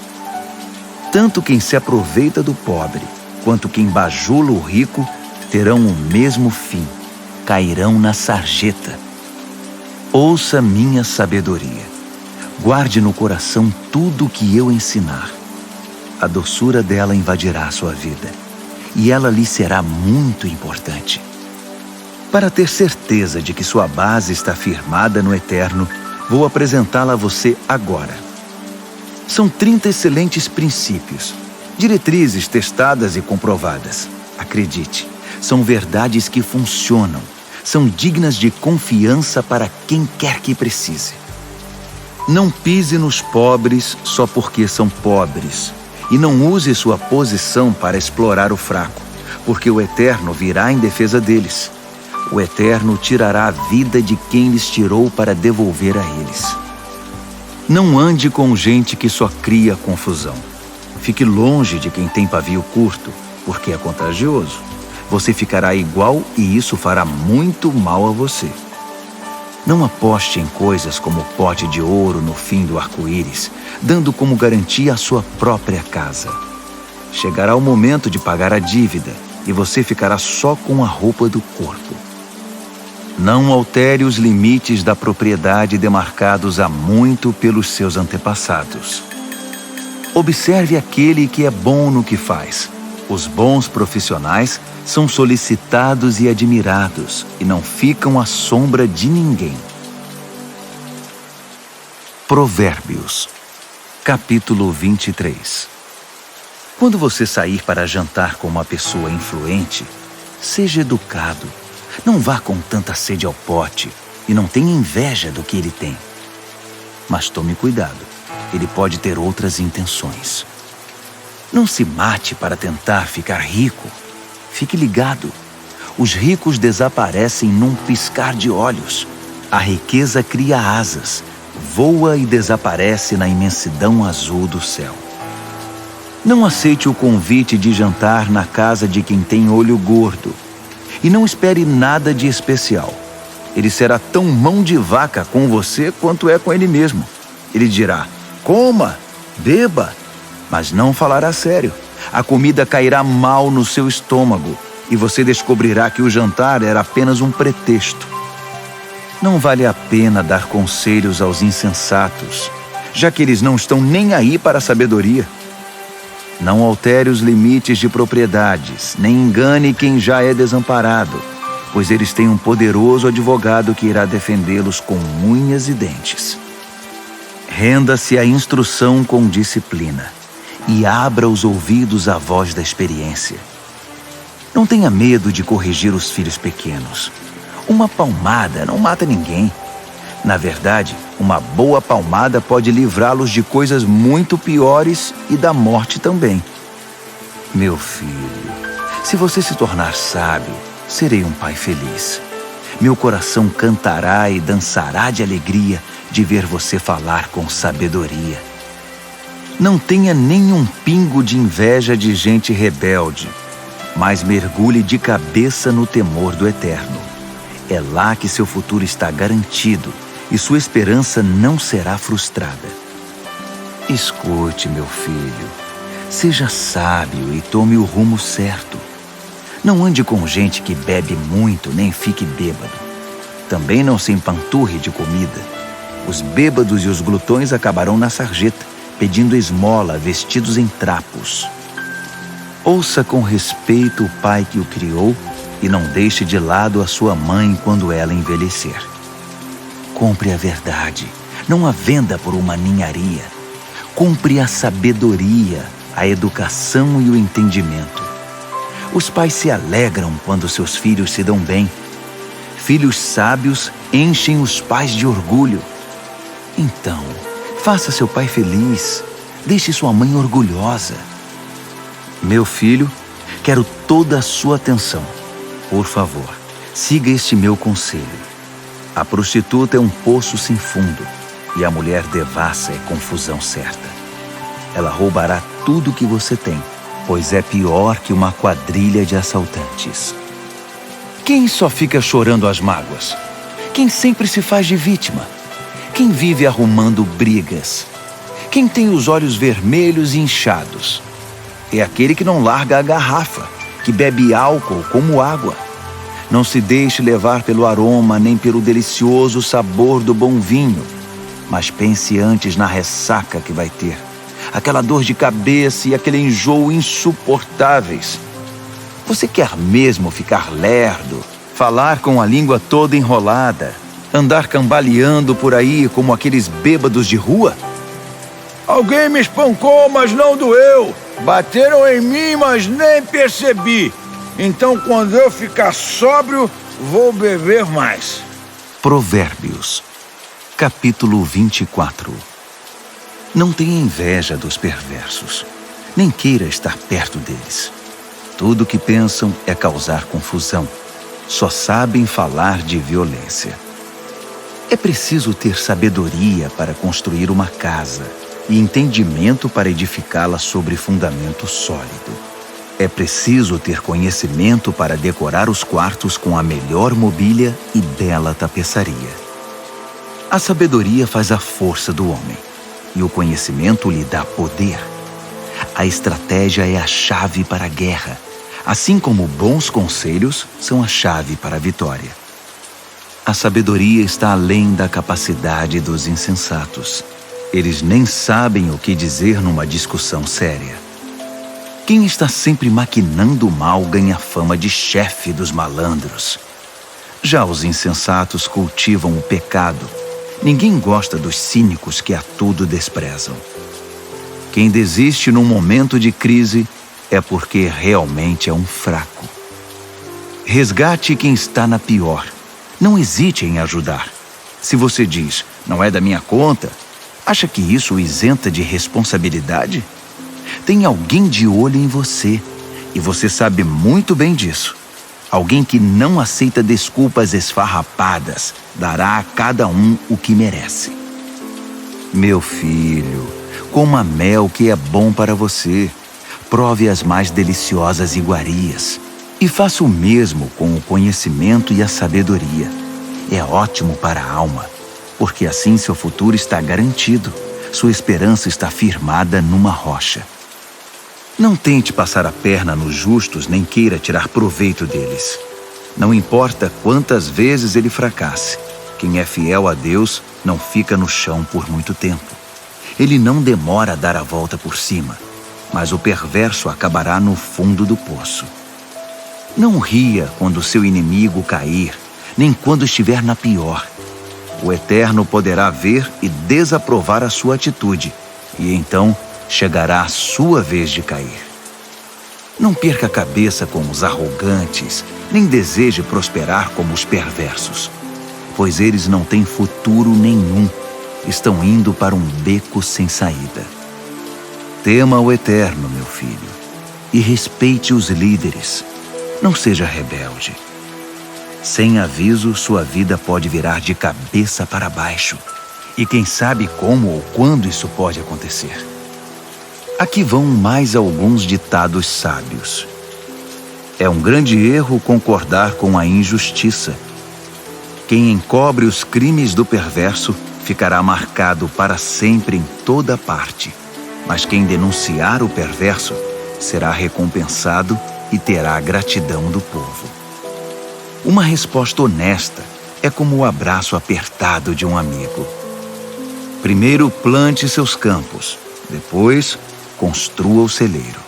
Tanto quem se aproveita do pobre, quanto quem bajula o rico, terão o mesmo fim, cairão na sarjeta. Ouça minha sabedoria. Guarde no coração tudo o que eu ensinar. A doçura dela invadirá a sua vida, e ela lhe será muito importante. Para ter certeza de que sua base está firmada no Eterno, vou apresentá-la a você agora. São 30 excelentes princípios, diretrizes testadas e comprovadas. Acredite, são verdades que funcionam, são dignas de confiança para quem quer que precise. Não pise nos pobres só porque são pobres, e não use sua posição para explorar o fraco, porque o Eterno virá em defesa deles. O Eterno tirará a vida de quem lhes tirou para devolver a eles. Não ande com gente que só cria confusão. Fique longe de quem tem pavio curto, porque é contagioso. Você ficará igual e isso fará muito mal a você. Não aposte em coisas como o pote de ouro no fim do arco-íris, dando como garantia a sua própria casa. Chegará o momento de pagar a dívida e você ficará só com a roupa do corpo. Não altere os limites da propriedade demarcados há muito pelos seus antepassados. Observe aquele que é bom no que faz. Os bons profissionais são solicitados e admirados e não ficam à sombra de ninguém. Provérbios, capítulo 23. Quando você sair para jantar com uma pessoa influente, seja educado. Não vá com tanta sede ao pote e não tenha inveja do que ele tem. Mas tome cuidado. ele pode ter outras intenções. Não se mate para tentar ficar rico. Fique ligado. Os ricos desaparecem num piscar de olhos. A riqueza cria asas, voa e desaparece na imensidão azul do céu. Não aceite o convite de jantar na casa de quem tem olho gordo. E não espere nada de especial. Ele será tão mão de vaca com você quanto é com ele mesmo. Ele dirá, coma, beba, mas não falará sério. A comida cairá mal no seu estômago e você descobrirá que o jantar era apenas um pretexto. Não vale a pena dar conselhos aos insensatos, já que eles não estão nem aí para a sabedoria. Não altere os limites de propriedades, nem engane quem já é desamparado, pois eles têm um poderoso advogado que irá defendê-los com unhas e dentes. Renda-se à instrução com disciplina e abra os ouvidos à voz da experiência. Não tenha medo de corrigir os filhos pequenos. Uma palmada não mata ninguém. Na verdade, uma boa palmada pode livrá-los de coisas muito piores e da morte também. Meu filho, se você se tornar sábio, serei um pai feliz. Meu coração cantará e dançará de alegria de ver você falar com sabedoria. Não tenha nenhum pingo de inveja de gente rebelde, mas mergulhe de cabeça no temor do Eterno. É lá que seu futuro está garantido e sua esperança não será frustrada. Escute, meu filho, seja sábio e tome o rumo certo. Não ande com gente que bebe muito nem fique bêbado. Também não se empanturre de comida. Os bêbados e os glutões acabarão na sarjeta, pedindo esmola, vestidos em trapos. Ouça com respeito o pai que o criou e não deixe de lado a sua mãe quando ela envelhecer. Compre a verdade, não a venda por uma ninharia. Compre a sabedoria, a educação e o entendimento. Os pais se alegram quando seus filhos se dão bem. Filhos sábios enchem os pais de orgulho. Então, faça seu pai feliz. Deixe sua mãe orgulhosa. Meu filho, quero toda a sua atenção. Por favor, siga este meu conselho. A prostituta é um poço sem fundo e a mulher devassa é confusão certa. Ela roubará tudo que você tem, pois é pior que uma quadrilha de assaltantes. Quem só fica chorando as mágoas? Quem sempre se faz de vítima? Quem vive arrumando brigas? Quem tem os olhos vermelhos e inchados? É aquele que não larga a garrafa, que bebe álcool como água. Não se deixe levar pelo aroma nem pelo delicioso sabor do bom vinho, mas pense antes na ressaca que vai ter, aquela dor de cabeça e aquele enjoo insuportáveis. Você quer mesmo ficar lerdo, falar com a língua toda enrolada, andar cambaleando por aí como aqueles bêbados de rua? Alguém me espancou, mas não doeu. Bateram em mim, mas nem percebi. Então, quando eu ficar sóbrio, vou beber mais. Provérbios, capítulo 24. Não tenha inveja dos perversos, nem queira estar perto deles. Tudo o que pensam é causar confusão. Só sabem falar de violência. É preciso ter sabedoria para construir uma casa e entendimento para edificá-la sobre fundamento sólido. É preciso ter conhecimento para decorar os quartos com a melhor mobília e bela tapeçaria. A sabedoria faz a força do homem, e o conhecimento lhe dá poder. A estratégia é a chave para a guerra, assim como bons conselhos são a chave para a vitória. A sabedoria está além da capacidade dos insensatos. Eles nem sabem o que dizer numa discussão séria. Quem está sempre maquinando o mal ganha fama de chefe dos malandros. Já os insensatos cultivam o pecado. Ninguém gosta dos cínicos que a tudo desprezam. Quem desiste num momento de crise é porque realmente é um fraco. Resgate quem está na pior. Não hesite em ajudar. Se você diz, não é da minha conta, Acha que isso o isenta de responsabilidade? Tem alguém de olho em você, e você sabe muito bem disso. Alguém que não aceita desculpas esfarrapadas, dará a cada um o que merece. Meu filho, coma mel que é bom para você. Prove as mais deliciosas iguarias. E faça o mesmo com o conhecimento e a sabedoria. É ótimo para a alma, porque assim seu futuro está garantido. Sua esperança está firmada numa rocha. Não tente passar a perna nos justos, nem queira tirar proveito deles. Não importa quantas vezes ele fracasse, quem é fiel a Deus não fica no chão por muito tempo. Ele não demora a dar a volta por cima, mas o perverso acabará no fundo do poço. Não ria quando seu inimigo cair, nem quando estiver na pior. O Eterno poderá ver e desaprovar a sua atitude, e então chegará a sua vez de cair. Não perca a cabeça com os arrogantes, nem deseje prosperar como os perversos, pois eles não têm futuro nenhum, estão indo para um beco sem saída. Tema o Eterno, meu filho, e respeite os líderes. Não seja rebelde. Sem aviso, sua vida pode virar de cabeça para baixo, e quem sabe como ou quando isso pode acontecer. Aqui vão mais alguns ditados sábios. É um grande erro concordar com a injustiça. Quem encobre os crimes do perverso ficará marcado para sempre em toda parte. Mas quem denunciar o perverso será recompensado e terá a gratidão do povo. Uma resposta honesta é como o abraço apertado de um amigo. Primeiro plante seus campos, depois construa o celeiro.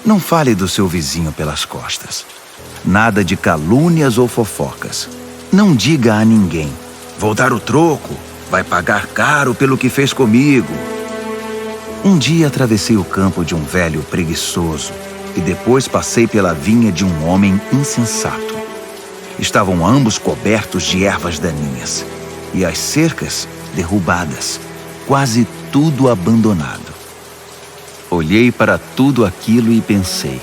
Não fale do seu vizinho pelas costas. Nada de calúnias ou fofocas. Não diga a ninguém: vou dar o troco, vai pagar caro pelo que fez comigo. Um dia atravessei o campo de um velho preguiçoso e depois passei pela vinha de um homem insensato. Estavam ambos cobertos de ervas daninhas e as cercas derrubadas, quase tudo abandonado. Olhei para tudo aquilo e pensei: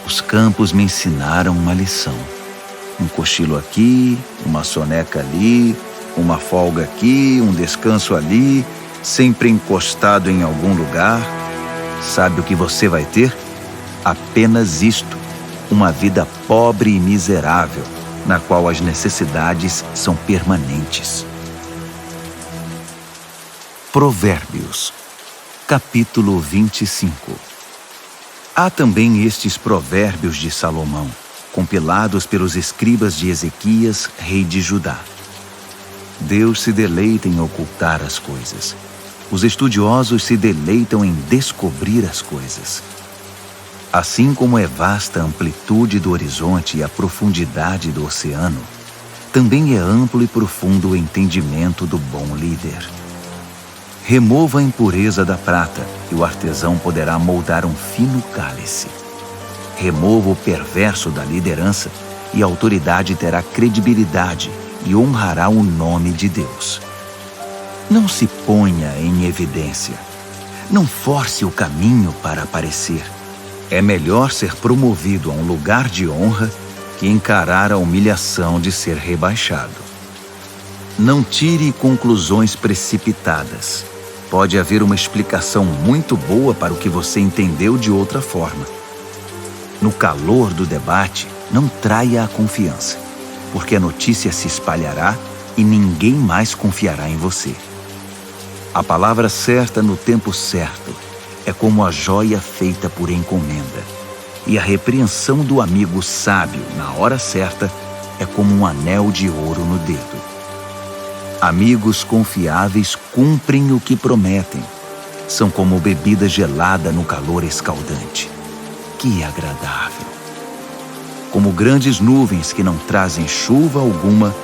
os campos me ensinaram uma lição. Um cochilo aqui, uma soneca ali, uma folga aqui, um descanso ali, sempre encostado em algum lugar. Sabe o que você vai ter? Apenas isto: uma vida pobre e miserável, na qual as necessidades são permanentes. Provérbios, capítulo 25. Há também estes provérbios de Salomão, compilados pelos escribas de Ezequias, rei de Judá. Deus se deleita em ocultar as coisas. Os estudiosos se deleitam em descobrir as coisas. Assim como é vasta a amplitude do horizonte e a profundidade do oceano, também é amplo e profundo o entendimento do bom líder. Remova a impureza da prata, e o artesão poderá moldar um fino cálice. Remova o perverso da liderança, e a autoridade terá credibilidade e honrará o nome de Deus. Não se ponha em evidência. Não force o caminho para aparecer. É melhor ser promovido a um lugar de honra que encarar a humilhação de ser rebaixado. Não tire conclusões precipitadas. Pode haver uma explicação muito boa para o que você entendeu de outra forma. No calor do debate, não traia a confiança, porque a notícia se espalhará e ninguém mais confiará em você. A palavra certa no tempo certo é como a joia feita por encomenda, e a repreensão do amigo sábio na hora certa é como um anel de ouro no dedo. Amigos confiáveis cumprem o que prometem. São como bebida gelada no calor escaldante. Que agradável! Como grandes nuvens que não trazem chuva alguma,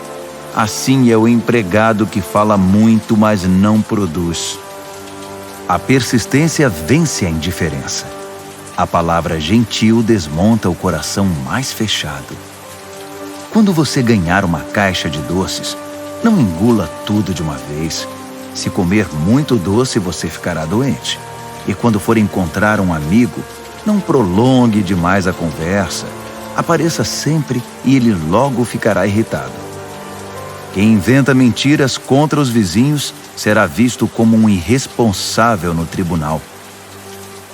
assim é o empregado que fala muito, mas não produz. A persistência vence a indiferença. A palavra gentil desmonta o coração mais fechado. Quando você ganhar uma caixa de doces, não engula tudo de uma vez. Se comer muito doce, você ficará doente. E quando for encontrar um amigo, não prolongue demais a conversa. Apareça sempre e ele logo ficará irritado. Quem inventa mentiras contra os vizinhos será visto como um irresponsável no tribunal.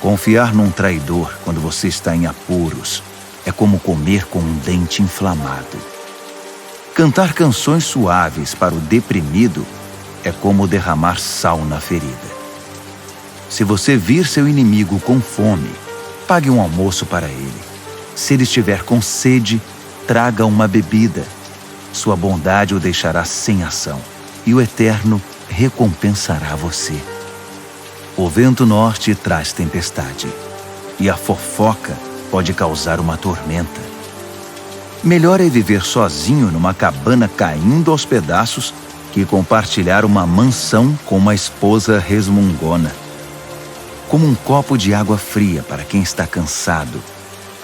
Confiar num traidor quando você está em apuros é como comer com um dente inflamado. Cantar canções suaves para o deprimido é como derramar sal na ferida. Se você vir seu inimigo com fome, pague um almoço para ele. Se ele estiver com sede, traga uma bebida. Sua bondade o deixará sem ação, e o Eterno recompensará você. O vento norte traz tempestade, e a fofoca pode causar uma tormenta. Melhor é viver sozinho numa cabana caindo aos pedaços que compartilhar uma mansão com uma esposa resmungona. Como um copo de água fria para quem está cansado,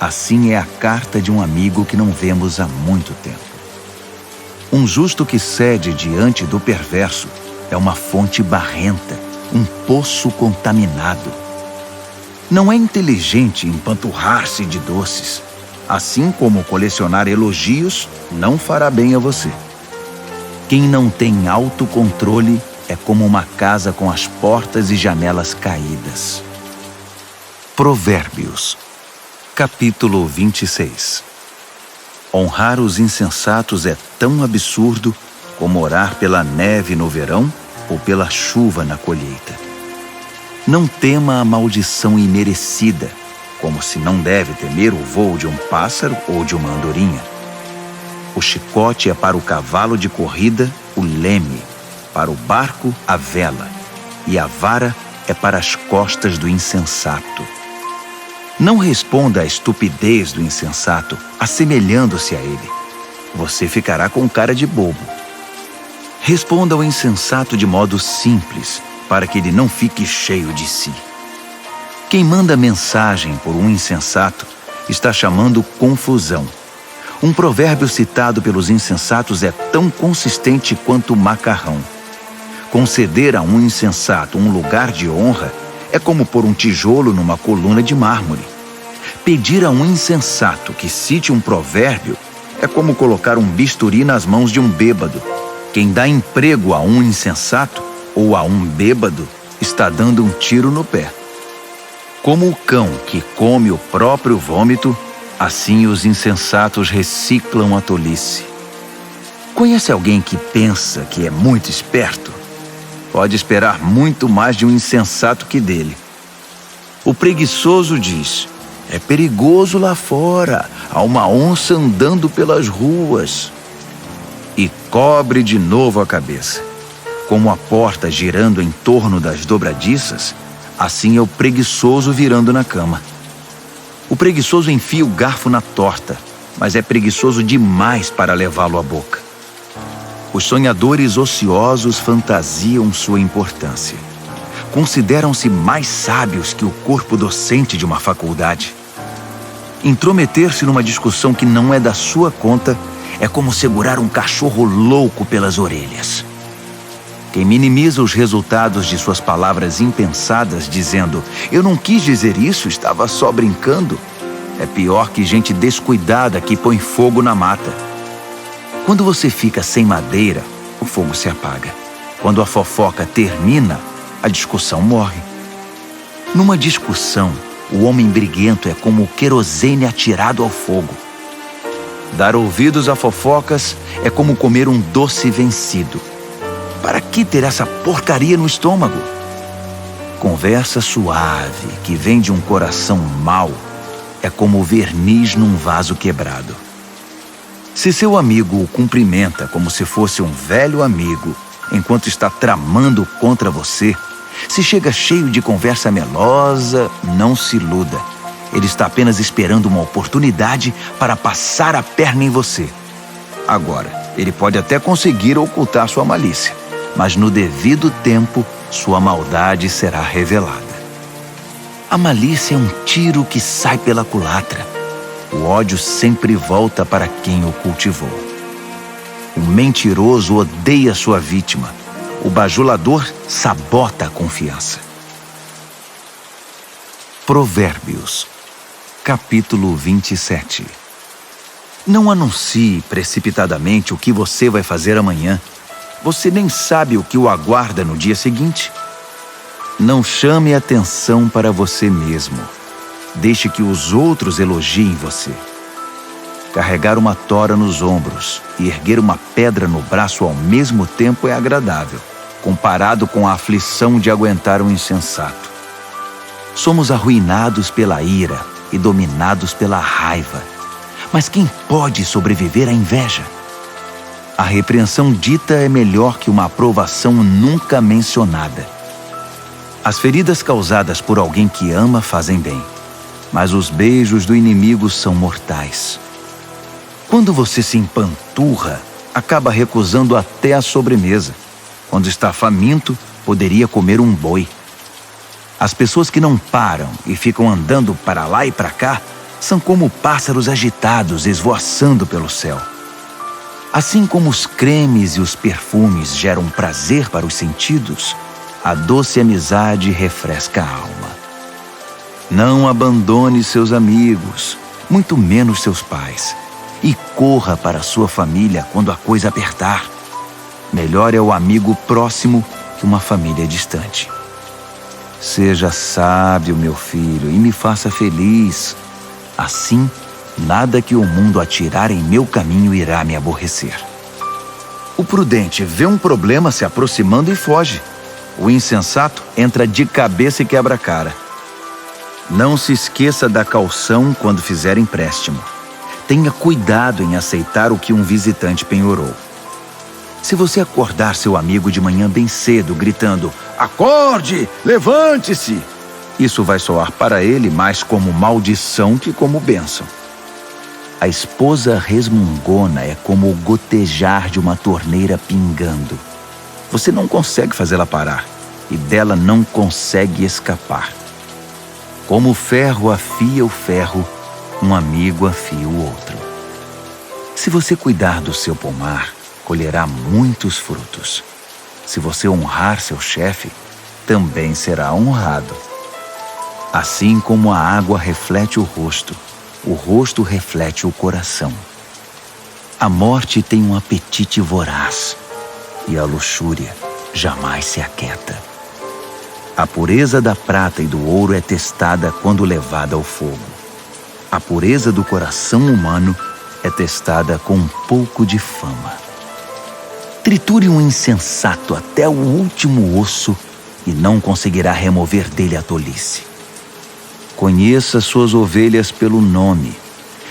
assim é a carta de um amigo que não vemos há muito tempo. Um justo que cede diante do perverso é uma fonte barrenta, um poço contaminado. Não é inteligente empanturrar-se de doces, assim como colecionar elogios não fará bem a você. Quem não tem autocontrole é como uma casa com as portas e janelas caídas. Provérbios, capítulo 26. Honrar os insensatos é tão absurdo como orar pela neve no verão ou pela chuva na colheita. Não tema a maldição imerecida, como se não deve temer o voo de um pássaro ou de uma andorinha. O chicote é para o cavalo de corrida o leme, para o barco a vela, e a vara é para as costas do insensato. Não responda à estupidez do insensato, assemelhando-se a ele. Você ficará com cara de bobo. Responda ao insensato de modo simples, para que ele não fique cheio de si. Quem manda mensagem por um insensato está chamando confusão. Um provérbio citado pelos insensatos é tão consistente quanto o macarrão. Conceder a um insensato um lugar de honra é como pôr um tijolo numa coluna de mármore. Pedir a um insensato que cite um provérbio é como colocar um bisturi nas mãos de um bêbado. Quem dá emprego a um insensato ou a um bêbado está dando um tiro no pé. Como o cão que come o próprio vômito, assim os insensatos reciclam a tolice. Conhece alguém que pensa que é muito esperto? Pode esperar muito mais de um insensato que dele. O preguiçoso diz: é perigoso lá fora, há uma onça andando pelas ruas. E cobre de novo a cabeça. Como a porta girando em torno das dobradiças, assim é o preguiçoso virando na cama. O preguiçoso enfia o garfo na torta, mas é preguiçoso demais para levá-lo à boca. Os sonhadores ociosos fantasiam sua importância. Consideram-se mais sábios que o corpo docente de uma faculdade. Intrometer-se numa discussão que não é da sua conta é como segurar um cachorro louco pelas orelhas. Quem minimiza os resultados de suas palavras impensadas, dizendo: eu não quis dizer isso, estava só brincando, é pior que gente descuidada que põe fogo na mata. Quando você fica sem madeira, o fogo se apaga. Quando a fofoca termina, a discussão morre. Numa discussão, o homem briguento é como o querosene atirado ao fogo. Dar ouvidos a fofocas é como comer um doce vencido. Para que ter essa porcaria no estômago? Conversa suave que vem de um coração mau é como verniz num vaso quebrado. Se seu amigo o cumprimenta como se fosse um velho amigo, enquanto está tramando contra você, se chega cheio de conversa melosa, não se iluda. Ele está apenas esperando uma oportunidade para passar a perna em você. Agora, ele pode até conseguir ocultar sua malícia, mas no devido tempo, sua maldade será revelada. A malícia é um tiro que sai pela culatra. O ódio sempre volta para quem o cultivou. O mentiroso odeia sua vítima, O bajulador sabota a confiança. Provérbios, capítulo 27. Não anuncie precipitadamente o que você vai fazer amanhã. Você nem sabe o que o aguarda no dia seguinte. Não chame atenção para você mesmo. Deixe que os outros elogiem você. Carregar uma tora nos ombros e erguer uma pedra no braço ao mesmo tempo é agradável, comparado com a aflição de aguentar um insensato. Somos arruinados pela ira e dominados pela raiva. Mas quem pode sobreviver à inveja? A repreensão dita é melhor que uma aprovação nunca mencionada. As feridas causadas por alguém que ama fazem bem, mas os beijos do inimigo são mortais. Quando você se empanturra, acaba recusando até a sobremesa. Quando está faminto, poderia comer um boi. As pessoas que não param e ficam andando para lá e para cá são como pássaros agitados esvoaçando pelo céu. Assim como os cremes e os perfumes geram prazer para os sentidos, a doce amizade refresca a alma. Não abandone seus amigos, muito menos seus pais, e corra para sua família quando a coisa apertar. Melhor é o amigo próximo que uma família distante. Seja sábio, meu filho, e me faça feliz. Assim, nada que o mundo atirar em meu caminho irá me aborrecer. O prudente vê um problema se aproximando e foge. O insensato entra de cabeça e quebra a cara. Não se esqueça da caução quando fizer empréstimo. Tenha cuidado em aceitar o que um visitante penhorou. Se você acordar seu amigo de manhã bem cedo, gritando: "Acorde! Levante-se!", isso vai soar para ele mais como maldição que como bênção. A esposa resmungona é como o gotejar de uma torneira pingando. Você não consegue fazê-la parar e dela não consegue escapar. Como o ferro afia o ferro, um amigo afia o outro. Se você cuidar do seu pomar, colherá muitos frutos. Se você honrar seu chefe, também será honrado. Assim como a água reflete o rosto reflete o coração. A morte tem um apetite voraz, e a luxúria jamais se aquieta. A pureza da prata e do ouro é testada quando levada ao fogo. A pureza do coração humano é testada com um pouco de fama. Triture um insensato até o último osso e não conseguirá remover dele a tolice. Conheça suas ovelhas pelo nome.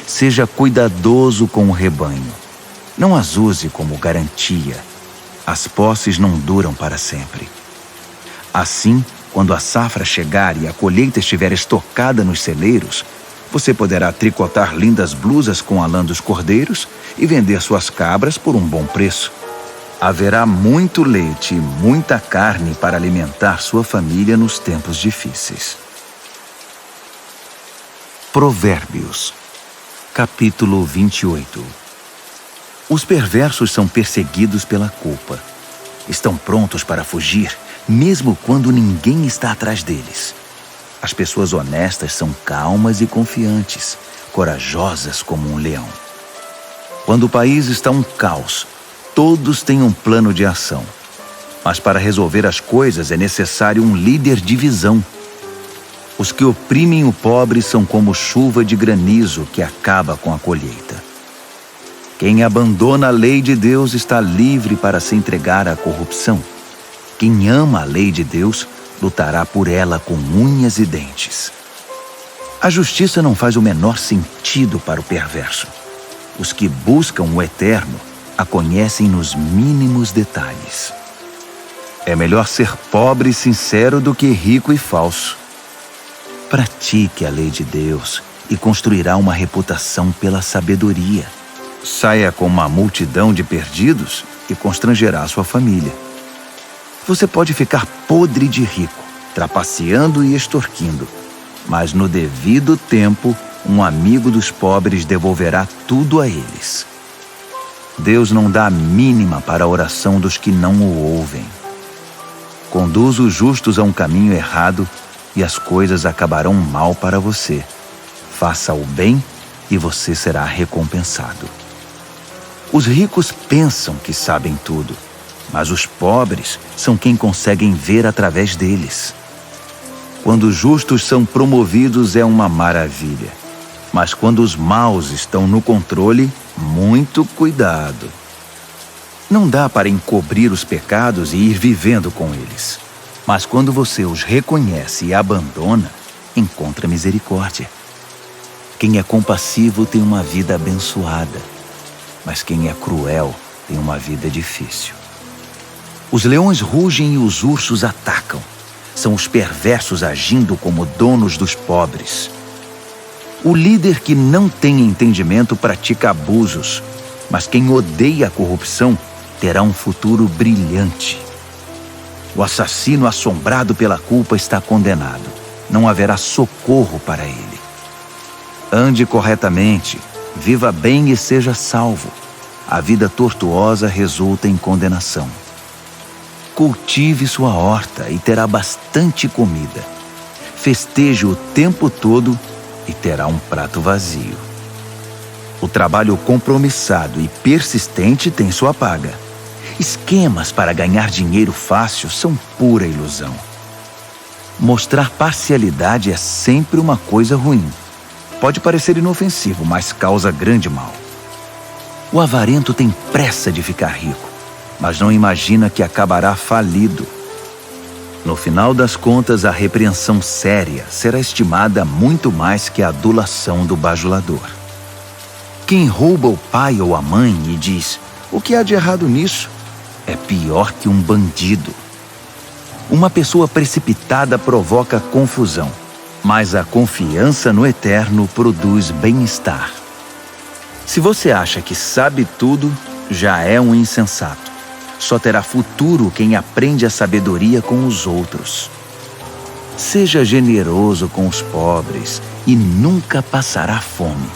Seja cuidadoso com o rebanho. Não as use como garantia. As posses não duram para sempre. Assim, quando a safra chegar e a colheita estiver estocada nos celeiros, você poderá tricotar lindas blusas com a lã dos cordeiros e vender suas cabras por um bom preço. Haverá muito leite e muita carne para alimentar sua família nos tempos difíceis. Provérbios, capítulo 28. Os perversos são perseguidos pela culpa. Estão prontos para fugir, mesmo quando ninguém está atrás deles. As pessoas honestas são calmas e confiantes, corajosas como um leão. Quando o país está um caos, todos têm um plano de ação. Mas para resolver as coisas é necessário um líder de visão. Os que oprimem o pobre são como chuva de granizo que acaba com a colheita. Quem abandona a lei de Deus está livre para se entregar à corrupção. Quem ama a lei de Deus lutará por ela com unhas e dentes. A justiça não faz o menor sentido para o perverso. Os que buscam o eterno a conhecem nos mínimos detalhes. É melhor ser pobre e sincero do que rico e falso. Pratique a lei de Deus e construirá uma reputação pela sabedoria. Saia com uma multidão de perdidos e constrangerá sua família. Você pode ficar podre de rico, trapaceando e extorquindo, mas no devido tempo, um amigo dos pobres devolverá tudo a eles. Deus não dá a mínima para a oração dos que não o ouvem. Conduz os justos a um caminho errado e as coisas acabarão mal para você. Faça o bem e você será recompensado. Os ricos pensam que sabem tudo, mas os pobres são quem conseguem ver através deles. Quando os justos são promovidos é uma maravilha, mas quando os maus estão no controle, muito cuidado. Não dá para encobrir os pecados e ir vivendo com eles. Mas quando você os reconhece e abandona, encontra misericórdia. Quem é compassivo tem uma vida abençoada, mas quem é cruel tem uma vida difícil. Os leões rugem e os ursos atacam. São os perversos agindo como donos dos pobres. O líder que não tem entendimento pratica abusos, mas quem odeia a corrupção terá um futuro brilhante. O assassino assombrado pela culpa está condenado. Não haverá socorro para ele. Ande corretamente, viva bem e seja salvo. A vida tortuosa resulta em condenação. Cultive sua horta e terá bastante comida. Festeje o tempo todo e terá um prato vazio. O trabalho compromissado e persistente tem sua paga. Esquemas para ganhar dinheiro fácil são pura ilusão. Mostrar parcialidade é sempre uma coisa ruim. Pode parecer inofensivo, mas causa grande mal. O avarento tem pressa de ficar rico, mas não imagina que acabará falido. No final das contas, a repreensão séria será estimada muito mais que a adulação do bajulador. Quem rouba o pai ou a mãe e diz: "O que há de errado nisso?", é pior que um bandido. Uma pessoa precipitada provoca confusão, mas a confiança no Eterno produz bem-estar. Se você acha que sabe tudo, já é um insensato. Só terá futuro quem aprende a sabedoria com os outros. Seja generoso com os pobres e nunca passará fome.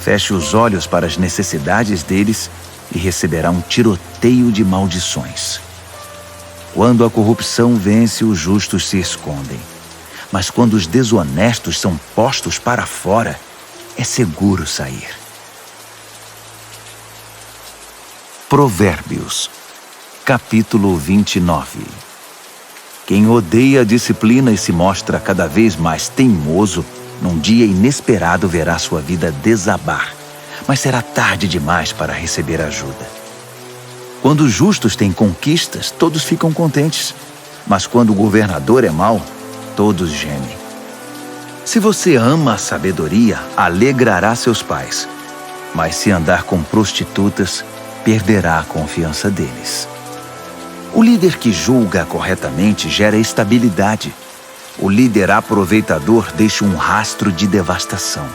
Feche os olhos para as necessidades deles e receberá um tiroteio de maldições. Quando a corrupção vence, os justos se escondem. Mas quando os desonestos são postos para fora, é seguro sair. Provérbios, capítulo 29. Quem odeia a disciplina e se mostra cada vez mais teimoso, num dia inesperado verá sua vida desabar, mas será tarde demais para receber ajuda. Quando os justos têm conquistas, todos ficam contentes, mas quando o governador é mau, todos gemem. Se você ama a sabedoria, alegrará seus pais, mas se andar com prostitutas, perderá a confiança deles. O líder que julga corretamente gera estabilidade. O líder aproveitador deixa um rastro de devastação.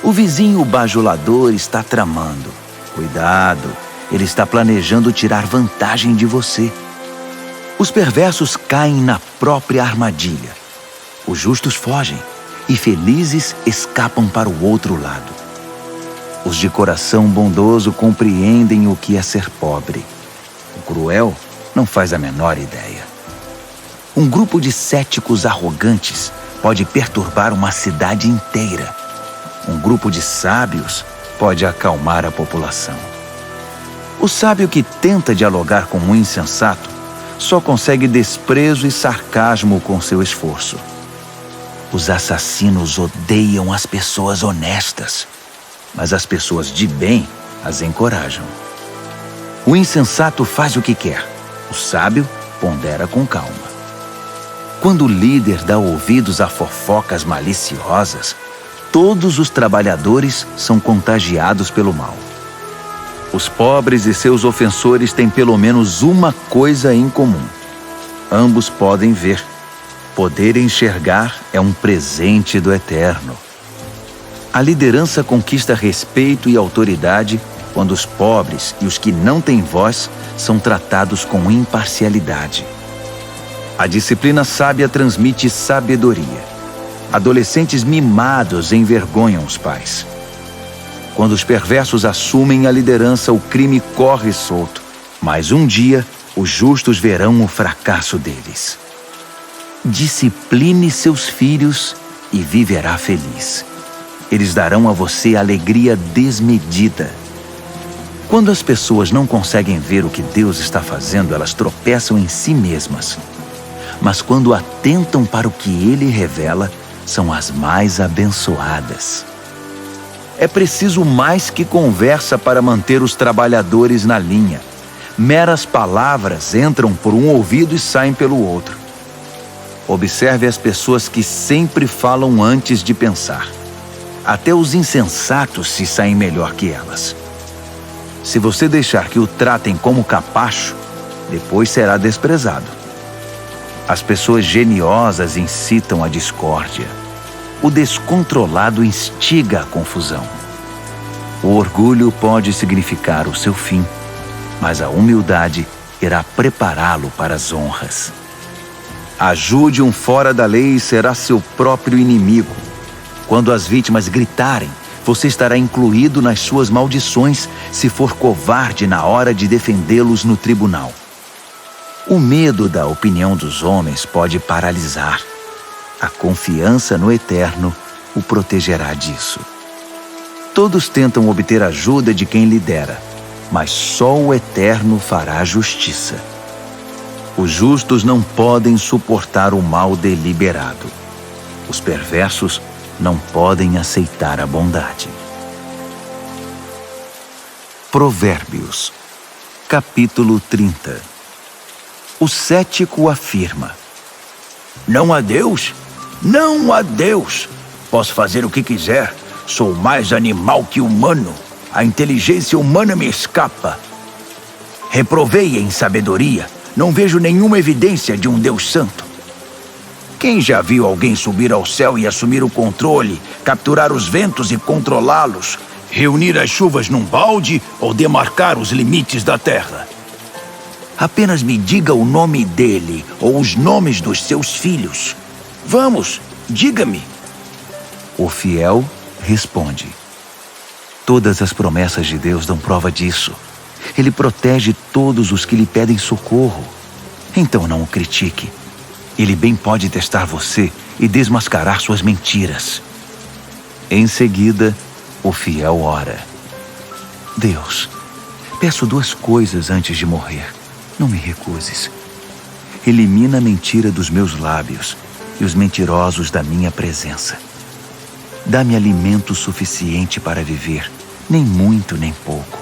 O vizinho bajulador está tramando. Cuidado, ele está planejando tirar vantagem de você. Os perversos caem na própria armadilha. Os justos fogem e felizes escapam para o outro lado. Os de coração bondoso compreendem o que é ser pobre. O cruel não faz a menor ideia. Um grupo de céticos arrogantes pode perturbar uma cidade inteira. Um grupo de sábios pode acalmar a população. O sábio que tenta dialogar com um insensato só consegue desprezo e sarcasmo com seu esforço. Os assassinos odeiam as pessoas honestas, mas as pessoas de bem as encorajam. O insensato faz o que quer, o sábio pondera com calma. Quando o líder dá ouvidos a fofocas maliciosas, todos os trabalhadores são contagiados pelo mal. Os pobres e seus ofensores têm pelo menos uma coisa em comum. Ambos podem ver. Poder enxergar é um presente do Eterno. A liderança conquista respeito e autoridade quando os pobres e os que não têm voz são tratados com imparcialidade. A disciplina sábia transmite sabedoria. Adolescentes mimados envergonham os pais. Quando os perversos assumem a liderança, o crime corre solto. Mas um dia, Os justos verão o fracasso deles. Discipline seus filhos e viverá feliz. Eles darão a você alegria desmedida. Quando as pessoas não conseguem ver o que Deus está fazendo, elas tropeçam em si mesmas. Mas quando atentam para o que Ele revela, são as mais abençoadas. É preciso mais que conversa para manter os trabalhadores na linha. Meras palavras entram por um ouvido e saem pelo outro. Observe as pessoas que sempre falam antes de pensar. Até os insensatos se saem melhor que elas. Se você deixar que o tratem como capacho, depois será desprezado. As pessoas geniosas incitam a discórdia. O descontrolado instiga a confusão. O orgulho pode significar o seu fim, mas a humildade irá prepará-lo para as honras. Ajude um fora da lei e será seu próprio inimigo. Quando as vítimas gritarem, você estará incluído nas suas maldições se for covarde na hora de defendê-los no tribunal. O medo da opinião dos homens pode paralisar. A confiança no Eterno o protegerá disso. Todos tentam obter ajuda de quem lidera, mas só o Eterno fará justiça. Os justos não podem suportar o mal deliberado. Os perversos não podem aceitar a bondade. Provérbios, capítulo 30. O cético afirma: Não há Deus? Não há Deus! Posso fazer o que quiser. Sou mais animal que humano. A inteligência humana me escapa. Reprovei em sabedoria. Não vejo nenhuma evidência de um Deus santo. Quem já viu alguém subir ao céu e assumir o controle, capturar os ventos e controlá-los, reunir as chuvas num balde ou demarcar os limites da terra? Apenas me diga o nome dele ou os nomes dos seus filhos. Vamos, diga-me. O fiel responde: Todas as promessas de Deus dão prova disso. Ele protege todos os que lhe pedem socorro. Então não o critique. Ele bem pode testar você e desmascarar suas mentiras. Em seguida, o fiel ora: Deus, peço 2 coisas antes de morrer. Não me recuses. Elimina a mentira dos meus lábios e os mentirosos da minha presença. Dá-me alimento suficiente para viver, nem muito nem pouco.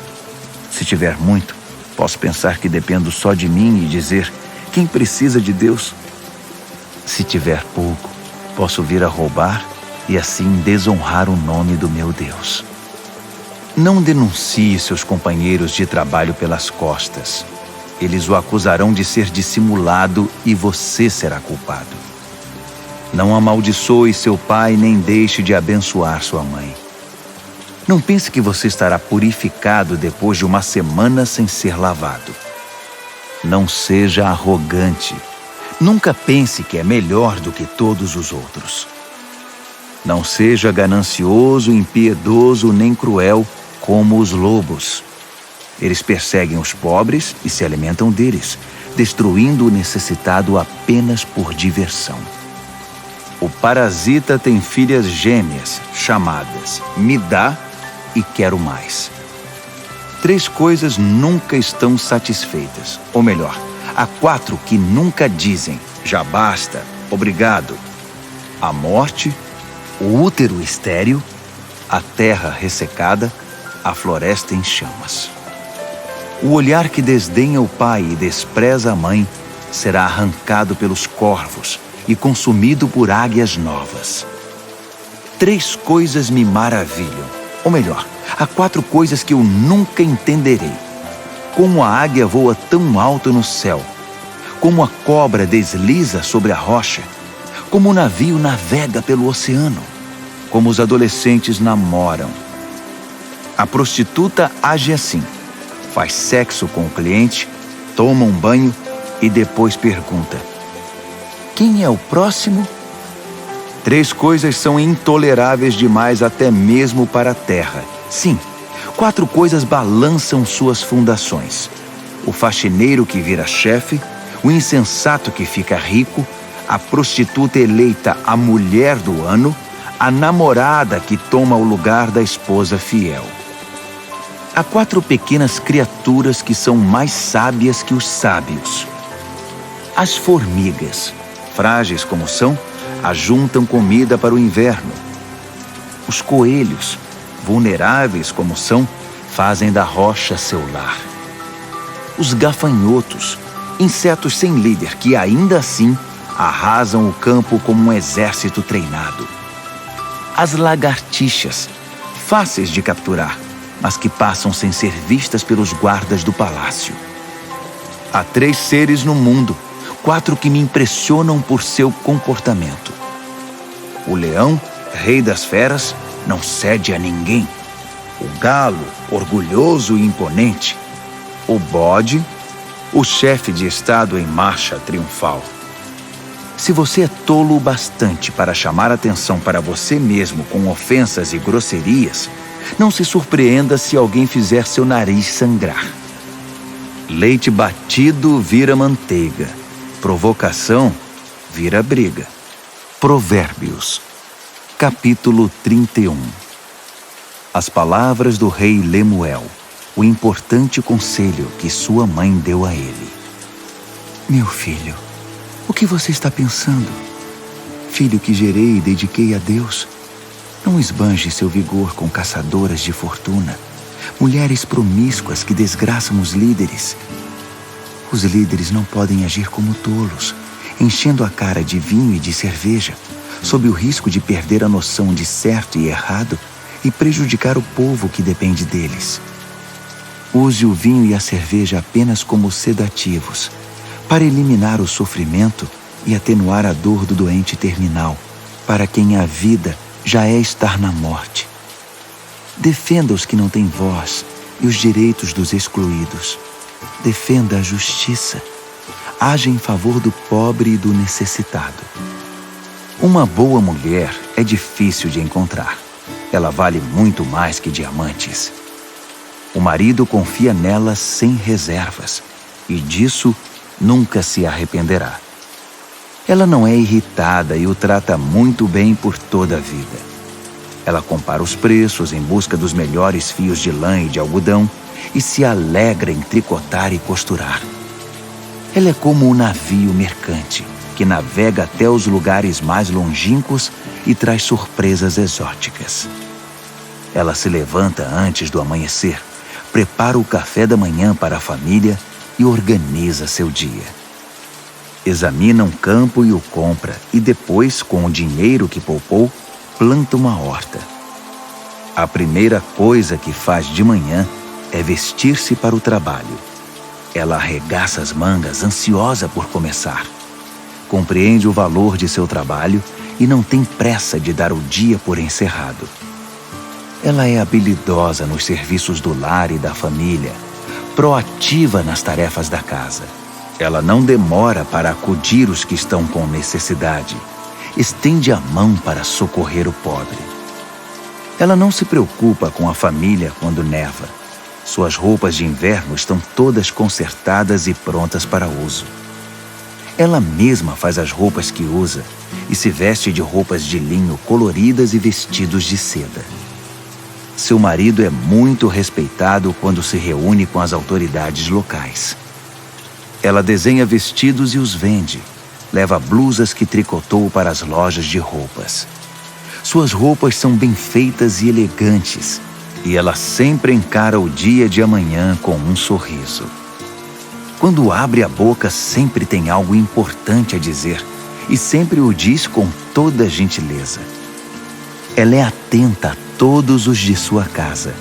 Se tiver muito, posso pensar que dependo só de mim e dizer: quem precisa de Deus? Se tiver pouco, posso vir a roubar e assim desonrar o nome do meu Deus. Não denuncie seus companheiros de trabalho pelas costas. Eles o acusarão de ser dissimulado e você será culpado. Não amaldiçoe seu pai nem deixe de abençoar sua mãe. Não pense que você estará purificado depois de 1 semana sem ser lavado. Não seja arrogante. Nunca pense que é melhor do que todos os outros. Não seja ganancioso, impiedoso nem cruel como os lobos. Eles perseguem os pobres e se alimentam deles, destruindo o necessitado apenas por diversão. O parasita tem filhas gêmeas, chamadas Me dá e Quero mais. 3 coisas nunca estão satisfeitas, ou melhor, há 4 que nunca dizem já basta, obrigado: a morte, o útero estéril, a terra ressecada, a floresta em chamas. O olhar que desdenha o pai e despreza a mãe será arrancado pelos corvos e consumido por águias novas. 3 coisas me maravilham, ou melhor, há 4 coisas que eu nunca entenderei. Como a águia voa tão alto no céu, como a cobra desliza sobre a rocha, como o navio navega pelo oceano, como os adolescentes namoram. A prostituta age assim: faz sexo com o cliente, toma um banho e depois pergunta: quem é o próximo? 3 coisas são intoleráveis demais até mesmo para a terra. Sim, 4 coisas balançam suas fundações: o faxineiro que vira chefe, o insensato que fica rico, a prostituta eleita a mulher do ano, a namorada que toma o lugar da esposa fiel. Há 4 pequenas criaturas que são mais sábias que os sábios. As formigas, frágeis como são, ajuntam comida para o inverno. Os coelhos, vulneráveis como são, fazem da rocha seu lar. Os gafanhotos, insetos sem líder que ainda assim arrasam o campo como um exército treinado. As lagartixas, fáceis de capturar, mas que passam sem ser vistas pelos guardas do palácio. Há 3 seres no mundo, 4 que me impressionam por seu comportamento. O leão, rei das feras, não cede a ninguém. O galo, orgulhoso e imponente. O bode, o chefe de estado em marcha triunfal. Se você é tolo o bastante para chamar atenção para você mesmo com ofensas e grosserias, não se surpreenda se alguém fizer seu nariz sangrar. Leite batido vira manteiga. Provocação vira briga. Provérbios, capítulo 31. As palavras do rei Lemuel, o importante conselho que sua mãe deu a ele. Meu filho, o que você está pensando? Filho que gerei e dediquei a Deus, não esbanje seu vigor com caçadoras de fortuna, mulheres promíscuas que desgraçam os líderes. Os líderes não podem agir como tolos, enchendo a cara de vinho e de cerveja, sob o risco de perder a noção de certo e errado e prejudicar o povo que depende deles. Use o vinho e a cerveja apenas como sedativos, para eliminar o sofrimento e atenuar a dor do doente terminal, para quem a vida já é estar na morte. Defenda os que não têm voz e os direitos dos excluídos. Defenda a justiça. Haja em favor do pobre e do necessitado. Uma boa mulher é difícil de encontrar. Ela vale muito mais que diamantes. O marido confia nela sem reservas, e disso nunca se arrependerá. Ela não é irritada e o trata muito bem por toda a vida. Ela compara os preços em busca dos melhores fios de lã e de algodão e se alegra em tricotar e costurar. Ela é como um navio mercante que navega até os lugares mais longínquos e traz surpresas exóticas. Ela se levanta antes do amanhecer, prepara o café da manhã para a família e organiza seu dia. Examina um campo e o compra, e depois, com o dinheiro que poupou, planta uma horta. A primeira coisa que faz de manhã é vestir-se para o trabalho. Ela arregaça as mangas, ansiosa por começar. Compreende o valor de seu trabalho e não tem pressa de dar o dia por encerrado. Ela é habilidosa nos serviços do lar e da família, proativa nas tarefas da casa. Ela não demora para acudir os que estão com necessidade. Estende a mão para socorrer o pobre. Ela não se preocupa com a família quando neva. Suas roupas de inverno estão todas consertadas e prontas para uso. Ela mesma faz as roupas que usa e se veste de roupas de linho coloridas e vestidos de seda. Seu marido é muito respeitado quando se reúne com as autoridades locais. Ela desenha vestidos e os vende. Leva blusas que tricotou para as lojas de roupas. Suas roupas são bem feitas e elegantes, e ela sempre encara o dia de amanhã com um sorriso. Quando abre a boca, sempre tem algo importante a dizer, e sempre o diz com toda gentileza. Ela é atenta a todos os de sua casa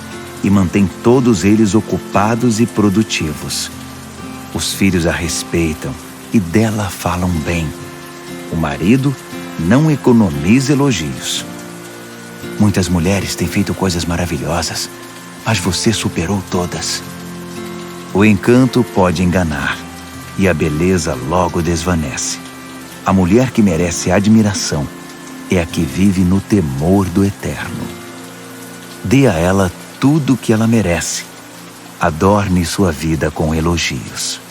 e mantém todos eles ocupados e produtivos. Os filhos a respeitam e dela falam bem. O marido não economiza elogios. Muitas mulheres têm feito coisas maravilhosas, mas você superou todas. O encanto pode enganar e a beleza logo desvanece. A mulher que merece admiração é a que vive no temor do Eterno. Dê a ela tudo o que ela merece. Adorne sua vida com elogios.